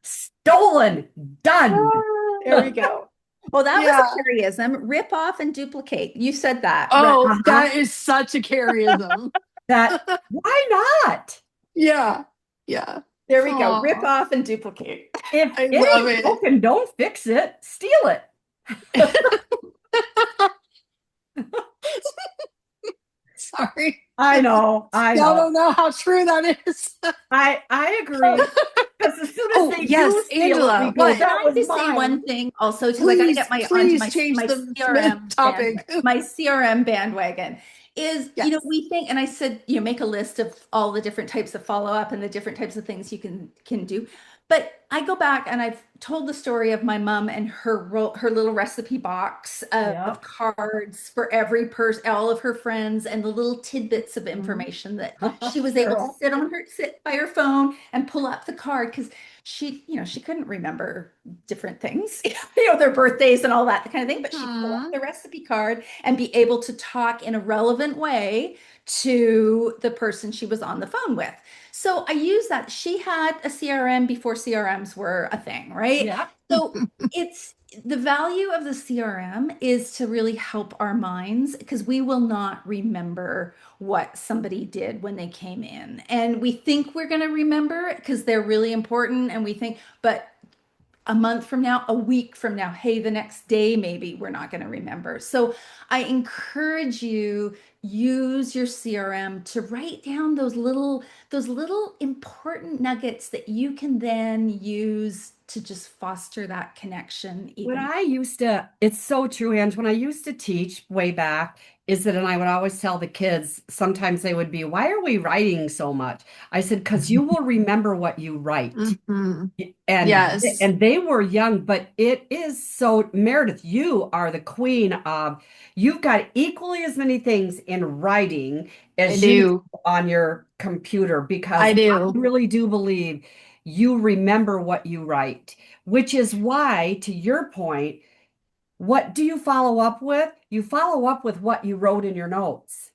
Stolen. Done. Ah, There we go. Well, that was yeah. a Carrieism. Rip off and duplicate. You said that, right? Oh, Uh-huh. that is such a Carryism. That, why not? Yeah. Yeah. There we go. Rip Oh, off and duplicate. If I it love ain't it. broken, don't fix it. Steal it. Sorry. I know. I Y'all know. don't know how true that is. I agree. Because as soon as Oh, they do yes, steal it, we Angela. go, What? Can that I was just say one mine. thing also, because I got to Please, get my onto please change my the CRM topic. bandwagon, my CRM bandwagon is, Yes. we think, and I said, make a list of all the different types of follow up and the different types of things you can do. But I go back and I've told the story of my mom and her little recipe box of Yep. cards for every person, all of her friends, and the little tidbits of Mhm. information that she was able to Girl. sit by her phone and pull up the card, because she couldn't remember different things, their birthdays and all that kind of thing, but she'd pull up Mhm. the recipe card and be able to talk in a relevant way to the person she was on the phone with. So I use that. She had a CRM before CRMs were a thing, right? Yeah. So it's the value of the CRM is to really help our minds because we will not remember what somebody did when they came in. And we think we're going to remember it because they're really important. And we think, but a month from now, a week from now, hey, the next day, maybe we're not going to remember. So I encourage you use your CRM to write down those little important nuggets that you can then use to just foster that connection When even. I used to, it's so true, Ange, when I used to teach way back, is that, and I would always tell the kids, sometimes they would be, why are we writing so much? I said, because you will remember what you write. Mhm. And Yes, and they were young, but it is so, Meredith, you are the queen of, you've got equally as many things in writing I as you do do. on your computer, because I I do. really do believe you remember what you write, which is why, to your point, what do you follow up with? You follow up with what you wrote in your notes.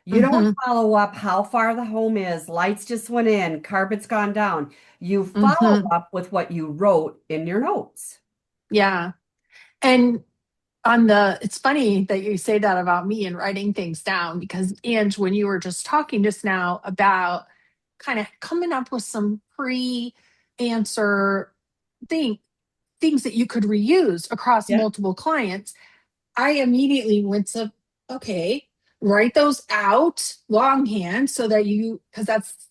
You don't Hmm. follow up how far the home is, lights just went in, carpet's gone down. You follow Hmm. up with what you wrote in your notes. Yeah. And it's funny that you say that about me and writing things down because, Ange, when you were just talking just now about kind of coming up with some pre-answer thing, things that you could reuse across Yeah. multiple clients, I immediately went to, okay, write those out longhand so that because that's,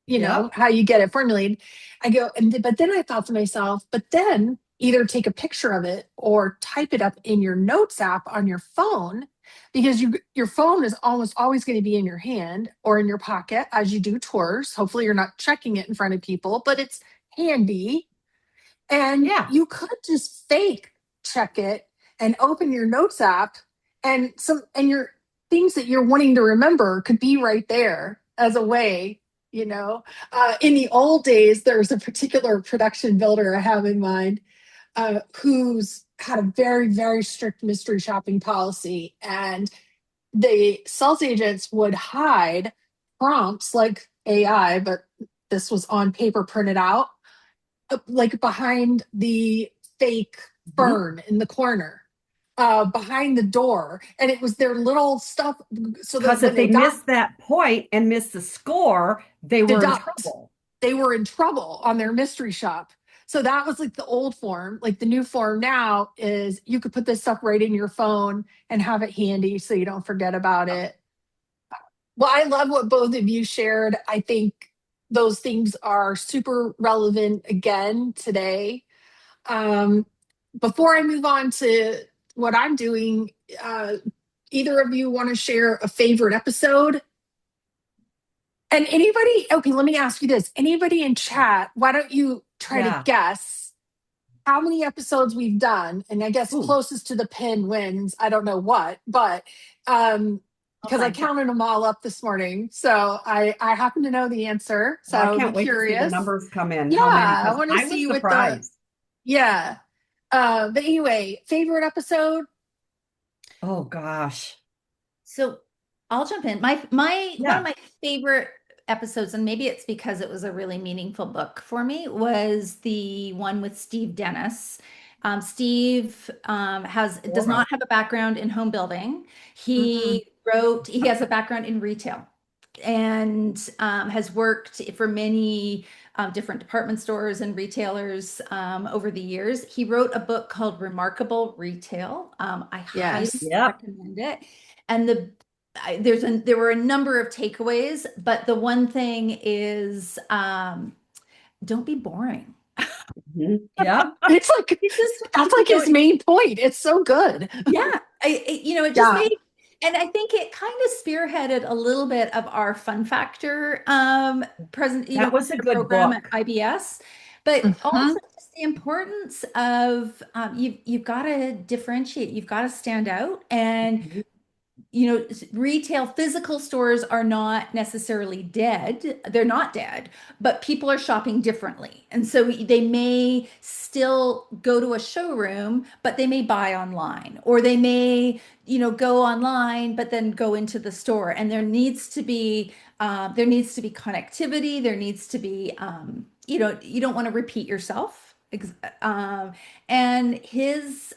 Yep. how you get it formulated. I go, but then I thought to myself, but then either take a picture of it or type it up in your notes app on your phone because your phone is almost always going to be in your hand or in your pocket as you do tours. Hopefully you're not checking it in front of people, but it's handy and Yeah. you could just fake check it and open your notes app and your things that you're wanting to remember could be right there as a way, in the old days, there was a particular production builder I have in mind who's had a very, very strict mystery shopping policy. And the sales agents would hide prompts like AI, but this was on paper printed out like behind the fake Mhm. fern in the corner, behind the door. And it was their little stuff so that Because when if they they got missed that point and missed the score, they were in deduct, trouble. they were in trouble on their mystery shop. So that was like the old form. Like the new form now is you could put this stuff right in your phone and have it handy so you don't forget about it. Well, I love what both of you shared. I think those things are super relevant again today. Um, Before I move on to what I'm doing, uh, either of you want to share a favorite episode? And anybody, okay, let me ask you this. Anybody in chat, why don't you try to Yeah. guess how many episodes we've done? And I guess Ooh, closest to the pin wins. I don't know what, but I'll because I find some. counted them all up this morning. So I happen to know the answer. So well, I I would be can't wait to see the curious. numbers come in. Yeah, How many? I Because want to I was see what surprised. yeah. But anyway, favorite episode? Oh gosh. So I'll jump in. My one of Yeah. my favorite episodes, and maybe it's because it was a really meaningful book for me, was the one with Steve Dennis. Steve does Laura. not have a background in home building. Mm-mm. He has a background in retail and has worked for many different department stores and retailers over the years. He wrote a book called Remarkable Retail. I highly Yes. Yep. recommend it. And there were a number of takeaways, but the one thing is don't be boring. Mhm. Yep. It's like It just that's like his main point. It's so good. yeah, it just Yeah. made, and I think it kind of spearheaded a little bit of our fun factor present, That was a good program at book. IBS, but Hmm. also just the importance of you've got to differentiate, you've got to stand out, and Mhm. retail physical stores are not necessarily dead. They're not dead, but people are shopping differently. And so they may still go to a showroom, but they may buy online, or they may, go online, but then go into the store. And there needs to be connectivity. There needs to be, you don't want to repeat yourself. And he's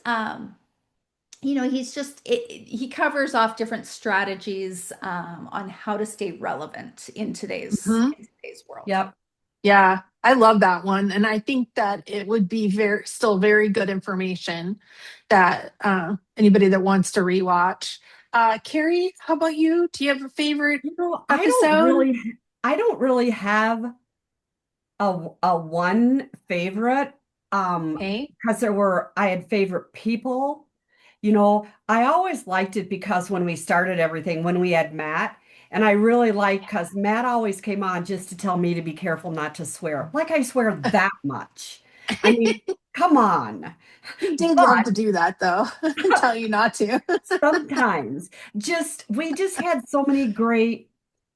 he covers off different strategies on how to stay relevant in Mhm. today's world. Yep. Yeah, I love that one. And I think that it would be still very good information that anybody that wants to rewatch. Carrie, how about you? Do you have a favorite You know, episode? I don't really have a one favorite Okay. because I had favorite people. I always liked it because when we started everything, when we had Matt, and I really liked because Matt always came on just to tell me to be careful not to swear. Like I swear that much. I mean, come on. He did love But to do that though, tell you not to. sometimes we just had so many great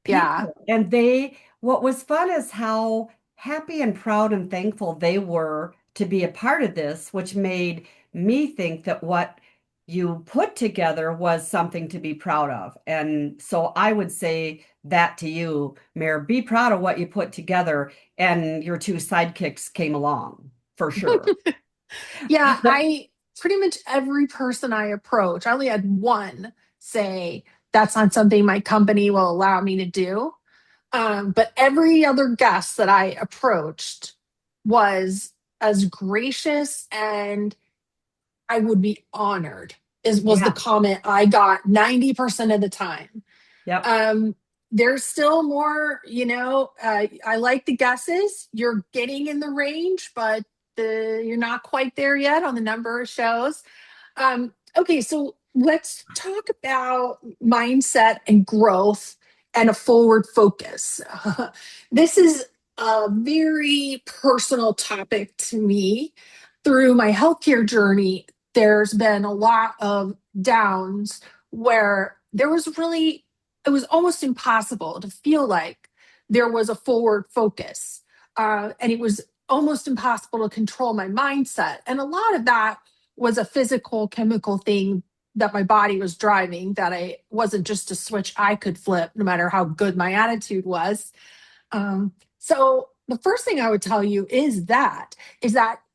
Yeah. people, and what was fun is how happy and proud and thankful they were to be a part of this, which made me think that what you put together was something to be proud of. And so I would say that to you, Mayor, be proud of what you put together, and your two sidekicks came along for sure. Yeah, I pretty much every person I approach, I only had one say that's not something my company will allow me to do. But every other guest that I approached was as gracious and I would be honored, was the Yeah. comment I got 90% of the time. Yep. Um, there's still more, I like the guesses. You're getting in the range, but you're not quite there yet on the number of shows. Okay, so let's talk about mindset and growth and a forward focus. This is a very personal topic to me. Through my healthcare journey, there's been a lot of downs where it was almost impossible to feel like there was a forward focus. And it was almost impossible to control my mindset. And a lot of that was a physical chemical thing that my body was driving, that I wasn't just a switch I could flip no matter how good my attitude was. So the first thing I would tell you is that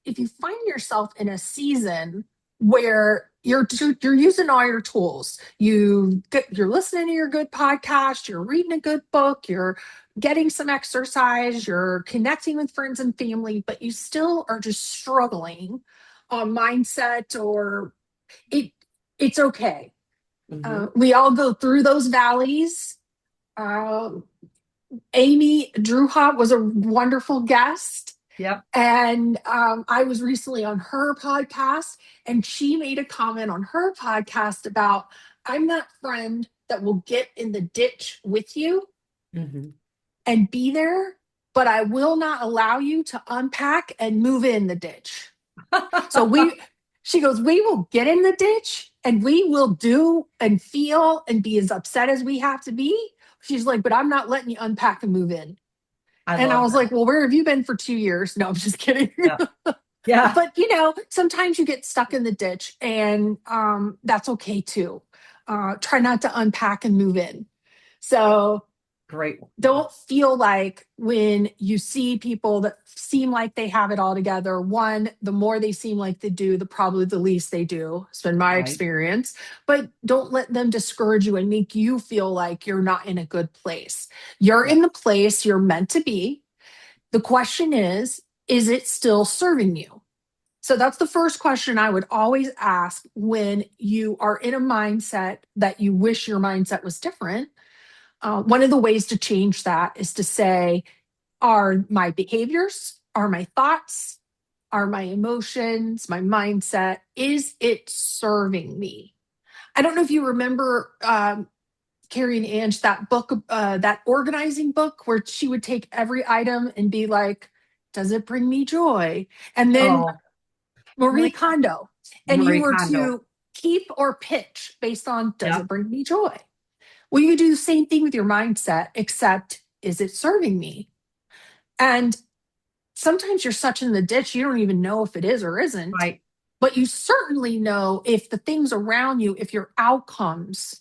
if you find yourself in a season where you're using all your tools, you're listening to your good podcast, you're reading a good book, you're getting some exercise, you're connecting with friends and family, but you still are just struggling on mindset, or it it's okay. Hmm. We all go through those valleys. Um, Amy Druha was a wonderful guest. Yep. And I was recently on her podcast, and she made a comment on her podcast about, I'm that friend that will get in the ditch with you Hmm. and be there, but I will not allow you to unpack and move in the ditch. So she goes, we will get in the ditch and we will do and feel and be as upset as we have to be. She's like, but I'm not letting you unpack and move in. I And I love was like, that. well, where have you been for 2 years? No, I'm just kidding. Yeah. Yeah. But sometimes you get stuck in the ditch, and that's okay too. Try not to unpack and move in. So Great. don't feel like when you see people that seem like they have it all together, one, the more they seem like they do, probably the least they do. It's been my Right. experience. But don't let them discourage you and make you feel like you're not in a good place. You're Yeah. in the place you're meant to be. The question is it still serving you? So that's the first question I would always ask when you are in a mindset that you wish your mindset was different. One of the ways to change that is to say, are my behaviors, are my thoughts, are my emotions, my mindset, is it serving me? I don't know if you remember Carrie and Ange, that book, that organizing book where she would take every item and be like, does it bring me joy? And then Oh, Marie Marie, Kondo. And you Marie were Kondo. to keep or pitch based on, does Yeah. it bring me joy? Well, you do the same thing with your mindset, except, is it serving me? And sometimes you're such in the ditch, you don't even know if it is or isn't. Right. But you certainly know if the things around you, if your outcomes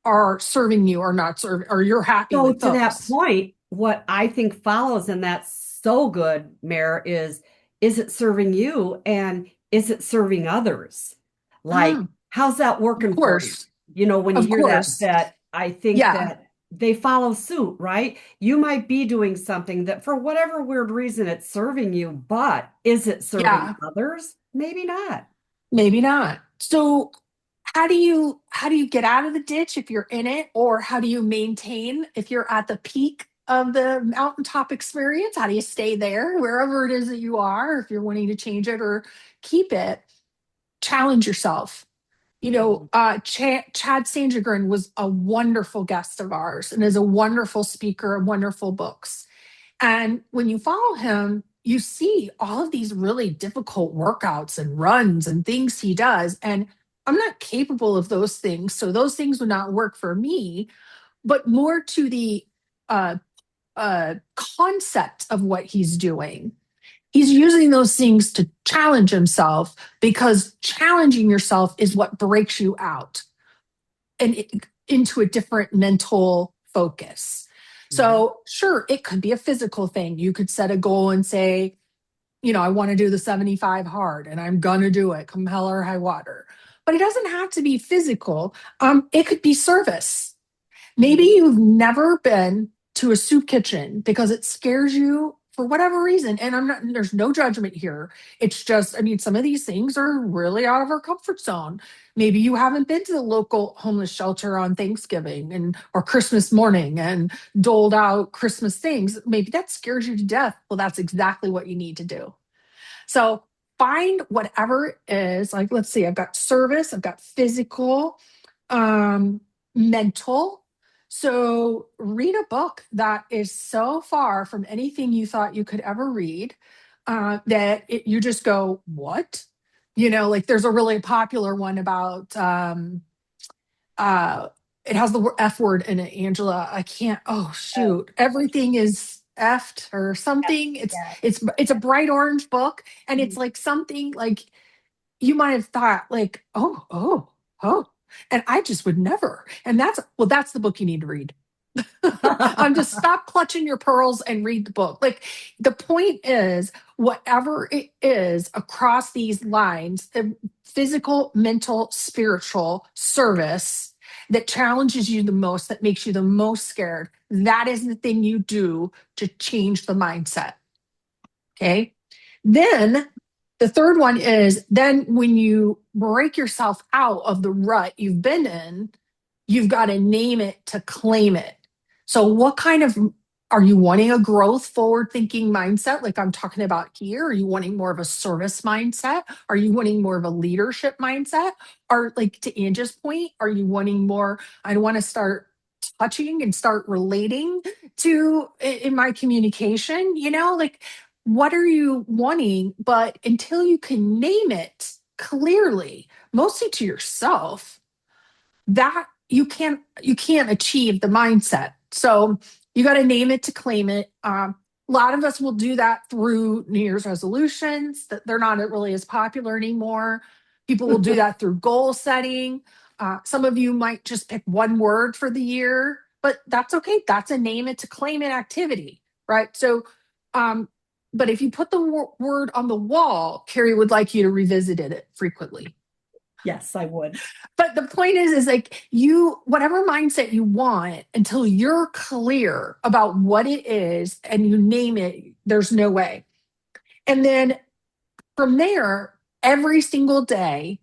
are serving you or not serving, or you're happy So with to that those. point, what I think follows, and that's so good, Mayor, is it serving you and is it serving others? Like, Mm, how's that of working for you? course. When you Of hear that, course. I think Yeah. that they follow suit, right? You might be doing something that for whatever weird reason it's serving you, but is it serving Yeah. others? Maybe not. Maybe not. So how do you get out of the ditch if you're in it, or how do you maintain if you're at the peak of the mountaintop experience? How do you stay there wherever it is that you are, if you're wanting to change it or keep it? Challenge yourself. Mhm. Chad Sandgren was a wonderful guest of ours and is a wonderful speaker of wonderful books. And when you follow him, you see all of these really difficult workouts and runs and things he does. And I'm not capable of those things. So those things would not work for me, but more to the uh, concept of what he's doing. He's using those things to challenge himself, because challenging yourself is what breaks you out and into a different mental focus. Mhm. So, sure, it could be a physical thing. You could set a goal and say, I want to do the 75 hard and I'm going to do it come hell or high water. But it doesn't have to be physical. It could be service. Maybe Mhm. you've never been to a soup kitchen because it scares you for whatever reason. And there's no judgment here. It's just, I mean, some of these things are really out of our comfort zone. Maybe you haven't been to the local homeless shelter on Thanksgiving or Christmas morning and doled out Christmas things. Maybe that scares you to death. Well, that's exactly what you need to do. So find whatever it is. Like, let's see, I've got service, I've got physical, mental. So read a book that is so far from anything you thought you could ever read, you just go, what? Like there's a really popular one about uh it has the F word in it, Angela. I can't, oh Oh, shoot. Everything is effed or something. It's yeah. it's it's a bright orange book, and it's Mhm. like something like you might have thought like, oh. And I just would never. And that's the book you need to read. Just stop clutching your pearls and read the book. Like the point is, whatever it is across these lines, the physical, mental, spiritual service that challenges you the most, that makes you the most scared, that is the thing you do to change the mindset. Okay. Then the third one is, then when you break yourself out of the rut you've been in, you've got to name it to claim it. So, what kind of, are you wanting a growth forward thinking mindset like I'm talking about here? Are you wanting more of a service mindset? Are you wanting more of a leadership mindset? Or, like to Angie's point, are you wanting more? I want to start touching and start relating to in my communication, like what are you wanting? But until you can name it clearly, mostly to yourself, that you can't achieve the mindset. So you got to name it to claim it. A lot of us will do that through New Year's resolutions. That they're not really as popular anymore. People will do that through goal setting. Some of you might just pick one word for the year, but that's okay. That's a name it to claim it activity, right? So, um, but if you put the word on the wall, Kerry would like you to revisit it frequently. Yes, I would. But the point is like whatever mindset you want, until you're clear about what it is and you name it, there's no way. And then from there, every single day,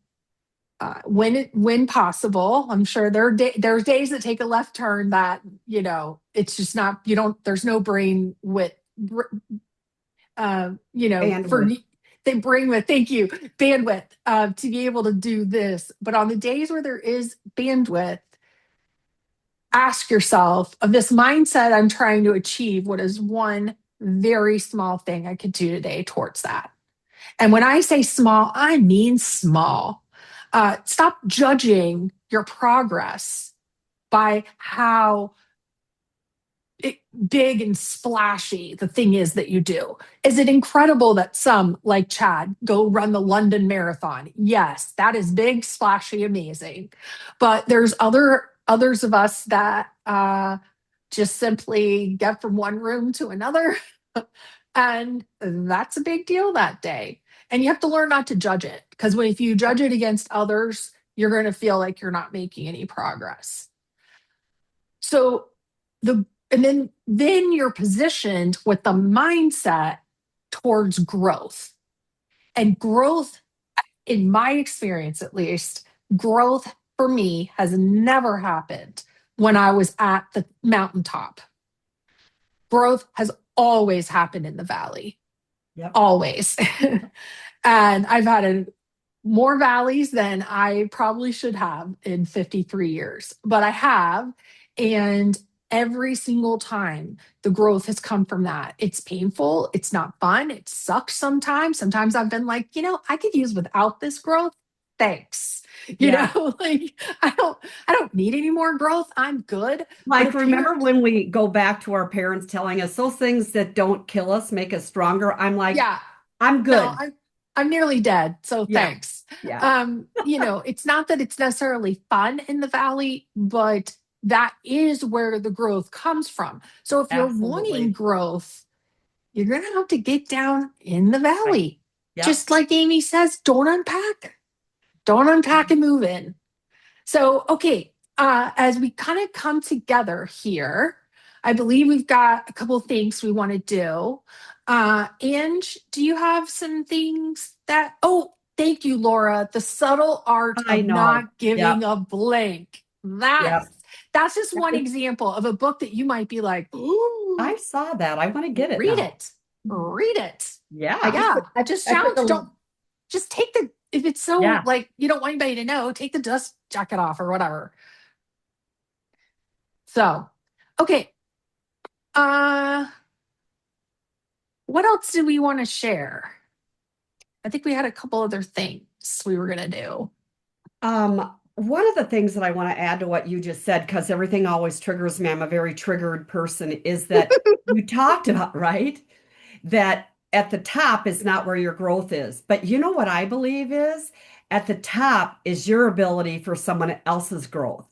when possible, I'm sure there's days that take a left turn that it's just not, you don't, there's no brain width, for Bandwidth. they bring with, thank you, bandwidth, to be able to do this. But on the days where there is bandwidth, ask yourself, of this mindset I'm trying to achieve, what is one very small thing I could do today towards that? And when I say small, I mean small. Stop judging your progress by how big and splashy the thing is that you do. Is it incredible that some, like Chad, go run the London Marathon? Yes, that is big, splashy, amazing. But there's others of us that just simply get from one room to another, and that's a big deal that day. And you have to learn not to judge it, because if you judge it against others, you're going to feel like you're not making any progress. So then you're positioned with the mindset towards growth. And growth, in my experience at least, growth for me has never happened when I was at the mountaintop. Growth has always happened in the valley. Yep. Always. And I've had more valleys than I probably should have in 53 years, but I have. And every single time the growth has come from that. It's painful. It's not fun. It sucks sometimes. Sometimes I've been like, I could use without this growth. Thanks. Yeah. Like I don't need any more growth. I'm good. But Like, if you're remember when we go back to our parents telling us those things that don't kill us make us stronger? I'm like, yeah, I'm no, good. I'm nearly dead. So Yeah. thanks. Yeah. It's not that it's necessarily fun in the valley, but that is where the growth comes from. So if you're wanting Absolutely. growth, you're going to have to get down in the Right. valley. Yep. Just like Amy says, don't unpack. Don't unpack and move in. So, okay, as we kind of come together here, I believe we've got a couple of things we want to do. Ange, do you have some things that, oh, thank you, Laura. The subtle art I of know. not giving Yep. a blank. That's Yep. that's just one example of a book that you might be like, I ooh, saw that. I want to get it read now. it. Read it. Yeah. I Just I put challenge. the Don't just take the, if it's so Yeah. like you don't want anybody to know, take the dust jacket off or whatever. So, okay. Uh, what else do we want to share? I think we had a couple other things we were gonna do. One of the things that I want to add to what you just said, because everything always triggers me, I'm a very triggered person, is that you talked about, right? That at the top is not where your growth is. But you know what I believe is at the top is your ability for someone else's growth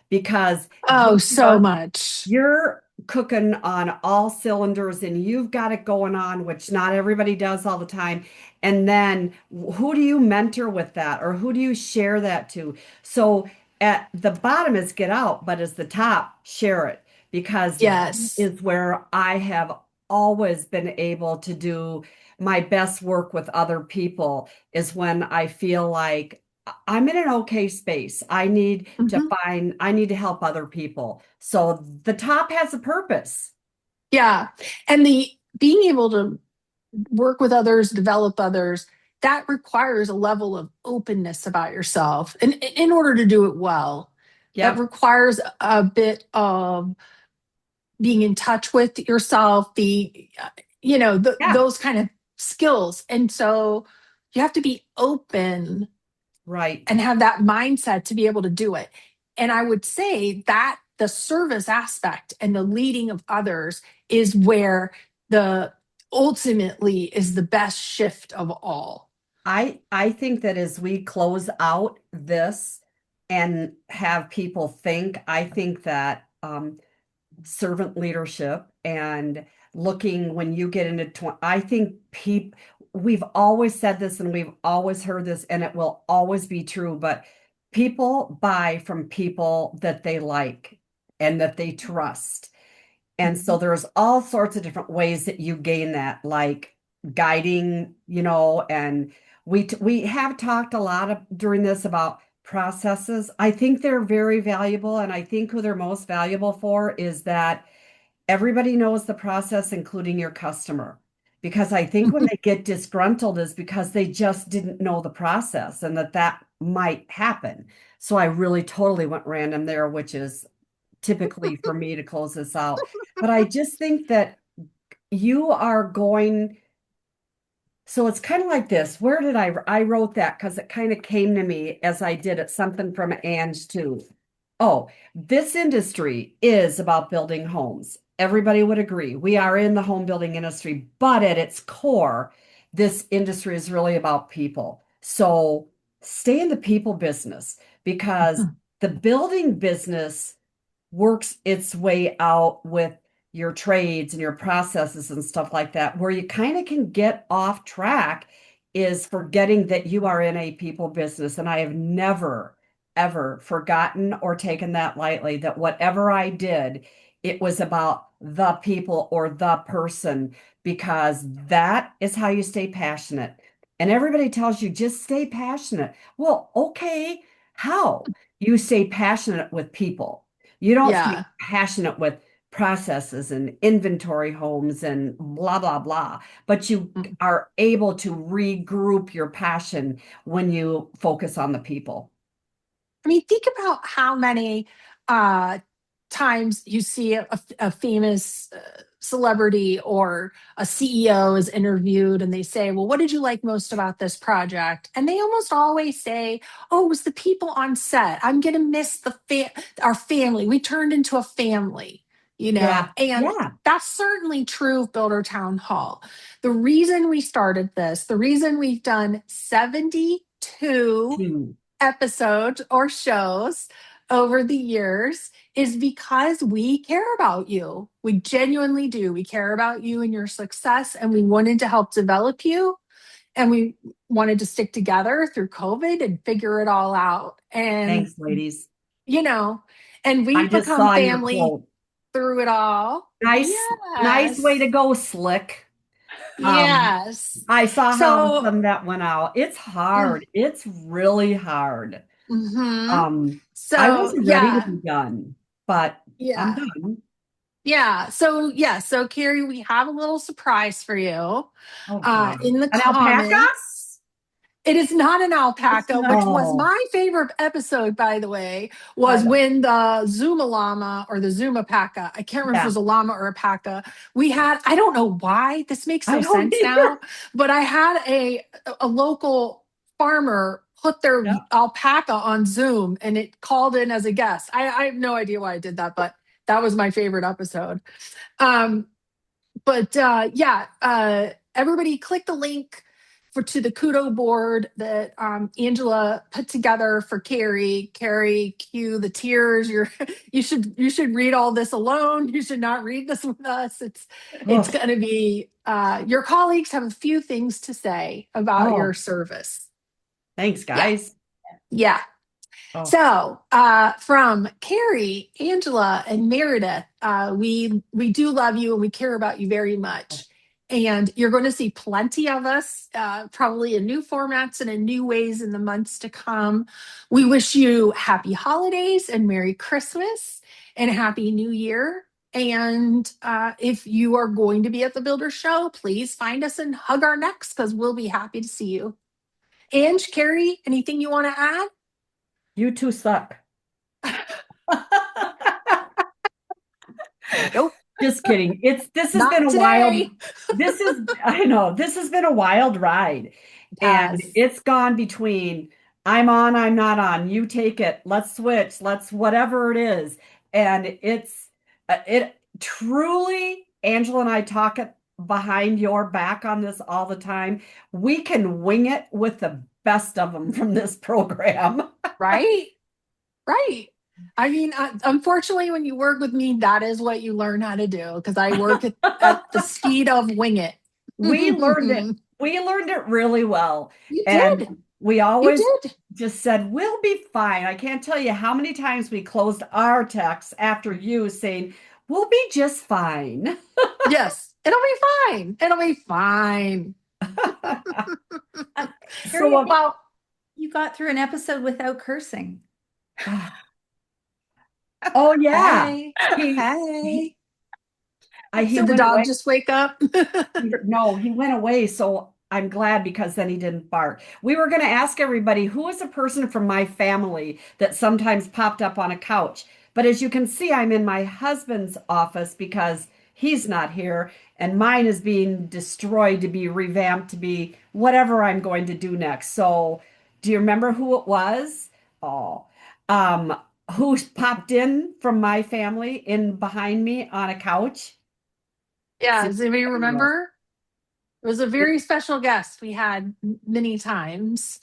because Oh, you so are much. you're cooking on all cylinders and you've got it going on, which not everybody does all the time. And then who do you mentor with that or who do you share that to? So at the bottom is get out, but as the top, share it because that Yes. is where I have always been able to do my best work with other people is when I feel like I'm in an okay space. Mhm. I need to help other people. So the top has a purpose. Yeah. And the being able to work with others, develop others, that requires a level of openness about yourself. And in order to do it well, it Yep. requires a bit of being in touch with yourself, Yeah. those kind of skills. And so you have to be open Right. and have that mindset to be able to do it. And I would say that the service aspect and the leading of others is where the ultimately is the best shift of all. I think that as we close out this and have people think, I think that servant leadership and looking when you get into I think people we've always said this and we've always heard this and it will always be true, but people buy from people that they like and that they trust. And so Mhm. there's all sorts of different ways that you gain that, like guiding, and we have talked a lot during this about processes. I think they're very valuable, and I think who they're most valuable for is that everybody knows the process, including your customer. Because I think when they get disgruntled is because they just didn't know the process and that might happen. So I really totally went random there, which is typically for me to close this out. But I just think that you are going So it's kind of like this. Where did I wrote that because it kind of came to me as I did it, something from Ange too. Oh, this industry is about building homes. Everybody would agree. We are in the home building industry, but at its core, this industry is really about people. So stay in the people business because the building business works its way out with your trades and your processes and stuff like that. Where you kind of can get off track is forgetting that you are in a people business. And I have never, ever forgotten or taken that lightly, that whatever I did, it was about the people or the person, because that is how you stay passionate. And everybody tells you just stay passionate. Well, okay, how? You stay passionate with people. You don't stay Yeah. passionate with processes and inventory homes and blah, blah, blah, but you Mm. are able to regroup your passion when you focus on the people. I mean, think about how many uh, times you see a famous celebrity or a CEO is interviewed and they say, well, what did you like most about this project? And they almost always say, oh, it was the people on set. I'm going to miss our family. We turned into a family, Yeah, and yeah. that's certainly true of Builder Town Hall. The reason we started this, the reason we've done 72 Hmm. episodes or shows over the years is because we care about you. We genuinely do. We care about you and your success, and we wanted to help develop you. And we wanted to stick together through COVID and figure it all out. And, Thanks, ladies. you know, and I we've just become saw your family quote. through it all. Nice way Yes. to go, Slick. Um, Yes. I saw how So, some of that went out. It's hard. It's really hard. mhm. Um, I So wasn't ready to yeah, be done, but I'm yeah. done. So Kerry, we have a little surprise for you. Oh God. In the An alpaca? comments, it is not an It's alpaca, which was no. my favorite episode, by the way, I was know. when the Zuma llama or the Zuma paca, I can't remember if it Yeah. was a llama or a paca. We had, I don't know why, this makes I no don't sense either. now, but I had a local farmer put their Yeah. alpaca on Zoom and it called in as a guest. I have no idea why I did that, but that was my favorite episode. Um, but everybody click the link to the kudo board that Angela put together for Kerry. Kerry, cue the tears. You should read all this alone. You should not read this with us. It's Oh, going to be your colleagues have a few things to say about your oh, service. thanks, Yeah, guys. yeah. Oh, So, from Kerry, Angela, and Meredith, we do love you and we care about you very oh. much. And you're going to see plenty of us, probably in new formats and in new ways in the months to come. We wish you happy holidays and Merry Christmas and Happy New Year. And if you are going to be at the Builder Show, please find us and hug our necks because we'll be happy to see you. Ange, Kerry, anything you want to add? You two suck. Nope. Just kidding. This has been Not a today. I know, this has been a wild ride. And Yes. it's gone between I'm on, I'm not on, you take it, let's switch, let's whatever it is. And it truly, Angela and I talk it behind your back on this all the time. We can wing it with the best of them from this program. Right. Right. I mean, unfortunately, when you work with me, that is what you learn how to do because I work at the speed of wing it. We learned it. You We learned it really well. did. And we You always did. just said, we'll be fine. I can't tell you how many times we closed our texts after you saying, we'll be just fine. Yes. It'll be fine. It'll be fine. Carrie, I So, think Well, you got through an episode without cursing. oh yeah, hey. he he Hey. he Did the went dog away. just wake up? No, he went away. So I'm glad because then he didn't bark. We were going to ask everybody who is a person from my family that sometimes popped up on a couch. But as you can see, I'm in my husband's office because he's not here, and mine is being destroyed to be revamped to be whatever I'm going to do next. So, do you remember who it was? Oh, um, who popped in from my family in behind me on a couch? Yeah, See, does anybody remember? It was a very special guest we had many times.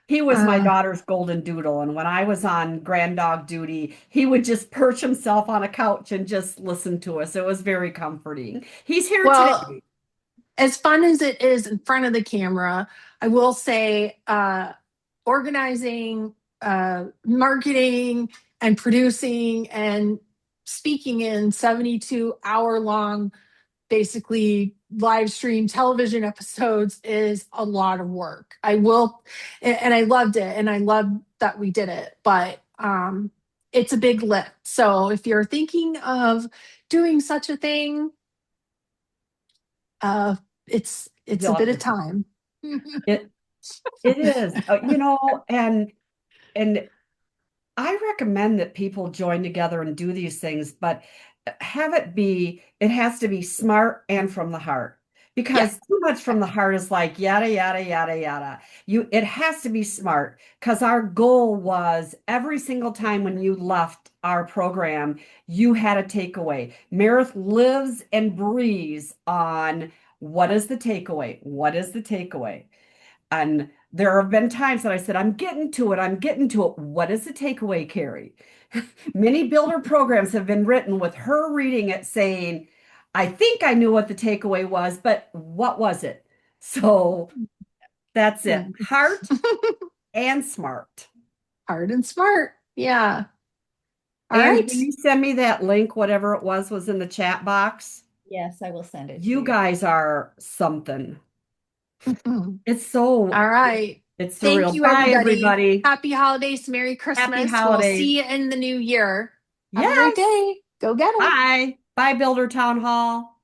he was my Uh, daughter's golden doodle, and when I was on grand dog duty, he would just perch himself on a couch and just listen to us. It was very comforting. He's here well, today. as fun as it is in front of the camera, I will say organizing, marketing, and producing and speaking in 72-hour long, basically live stream television episodes is a lot of work. I will, and I loved it, and I loved that we did it, but it's a big lift. So if you're thinking of doing such a thing, uh, it's a You'll bit have of to. time. It it is, and I recommend that people join together and do these things, but it has to be smart and from the heart. Yeah. Because too much from the heart is like yada, yada, yada, yada. It has to be smart because our goal was every single time when you left our program, you had a takeaway. Meredith lives and breathes on what is the takeaway? What is the takeaway? And there have been times that I said, I'm getting to it. I'm getting to it. What is the takeaway, Kerry? Many builder programs have been written with her reading it saying, I think I knew what the takeaway was, but what was it? So that's it. Heart and smart. Hard and smart. Yeah. All And right. will you send me that link, whatever it was in the chat box? Yes, I will send it to You you. guys are something. All It's so, right. it's Thank surreal. you, Bye, everybody. everybody. Happy holidays. Merry Happy Christmas. We'll holidays. see you in the new year. Have a great Yes. day. Go get them. Bye. Bye, Builder Town Hall.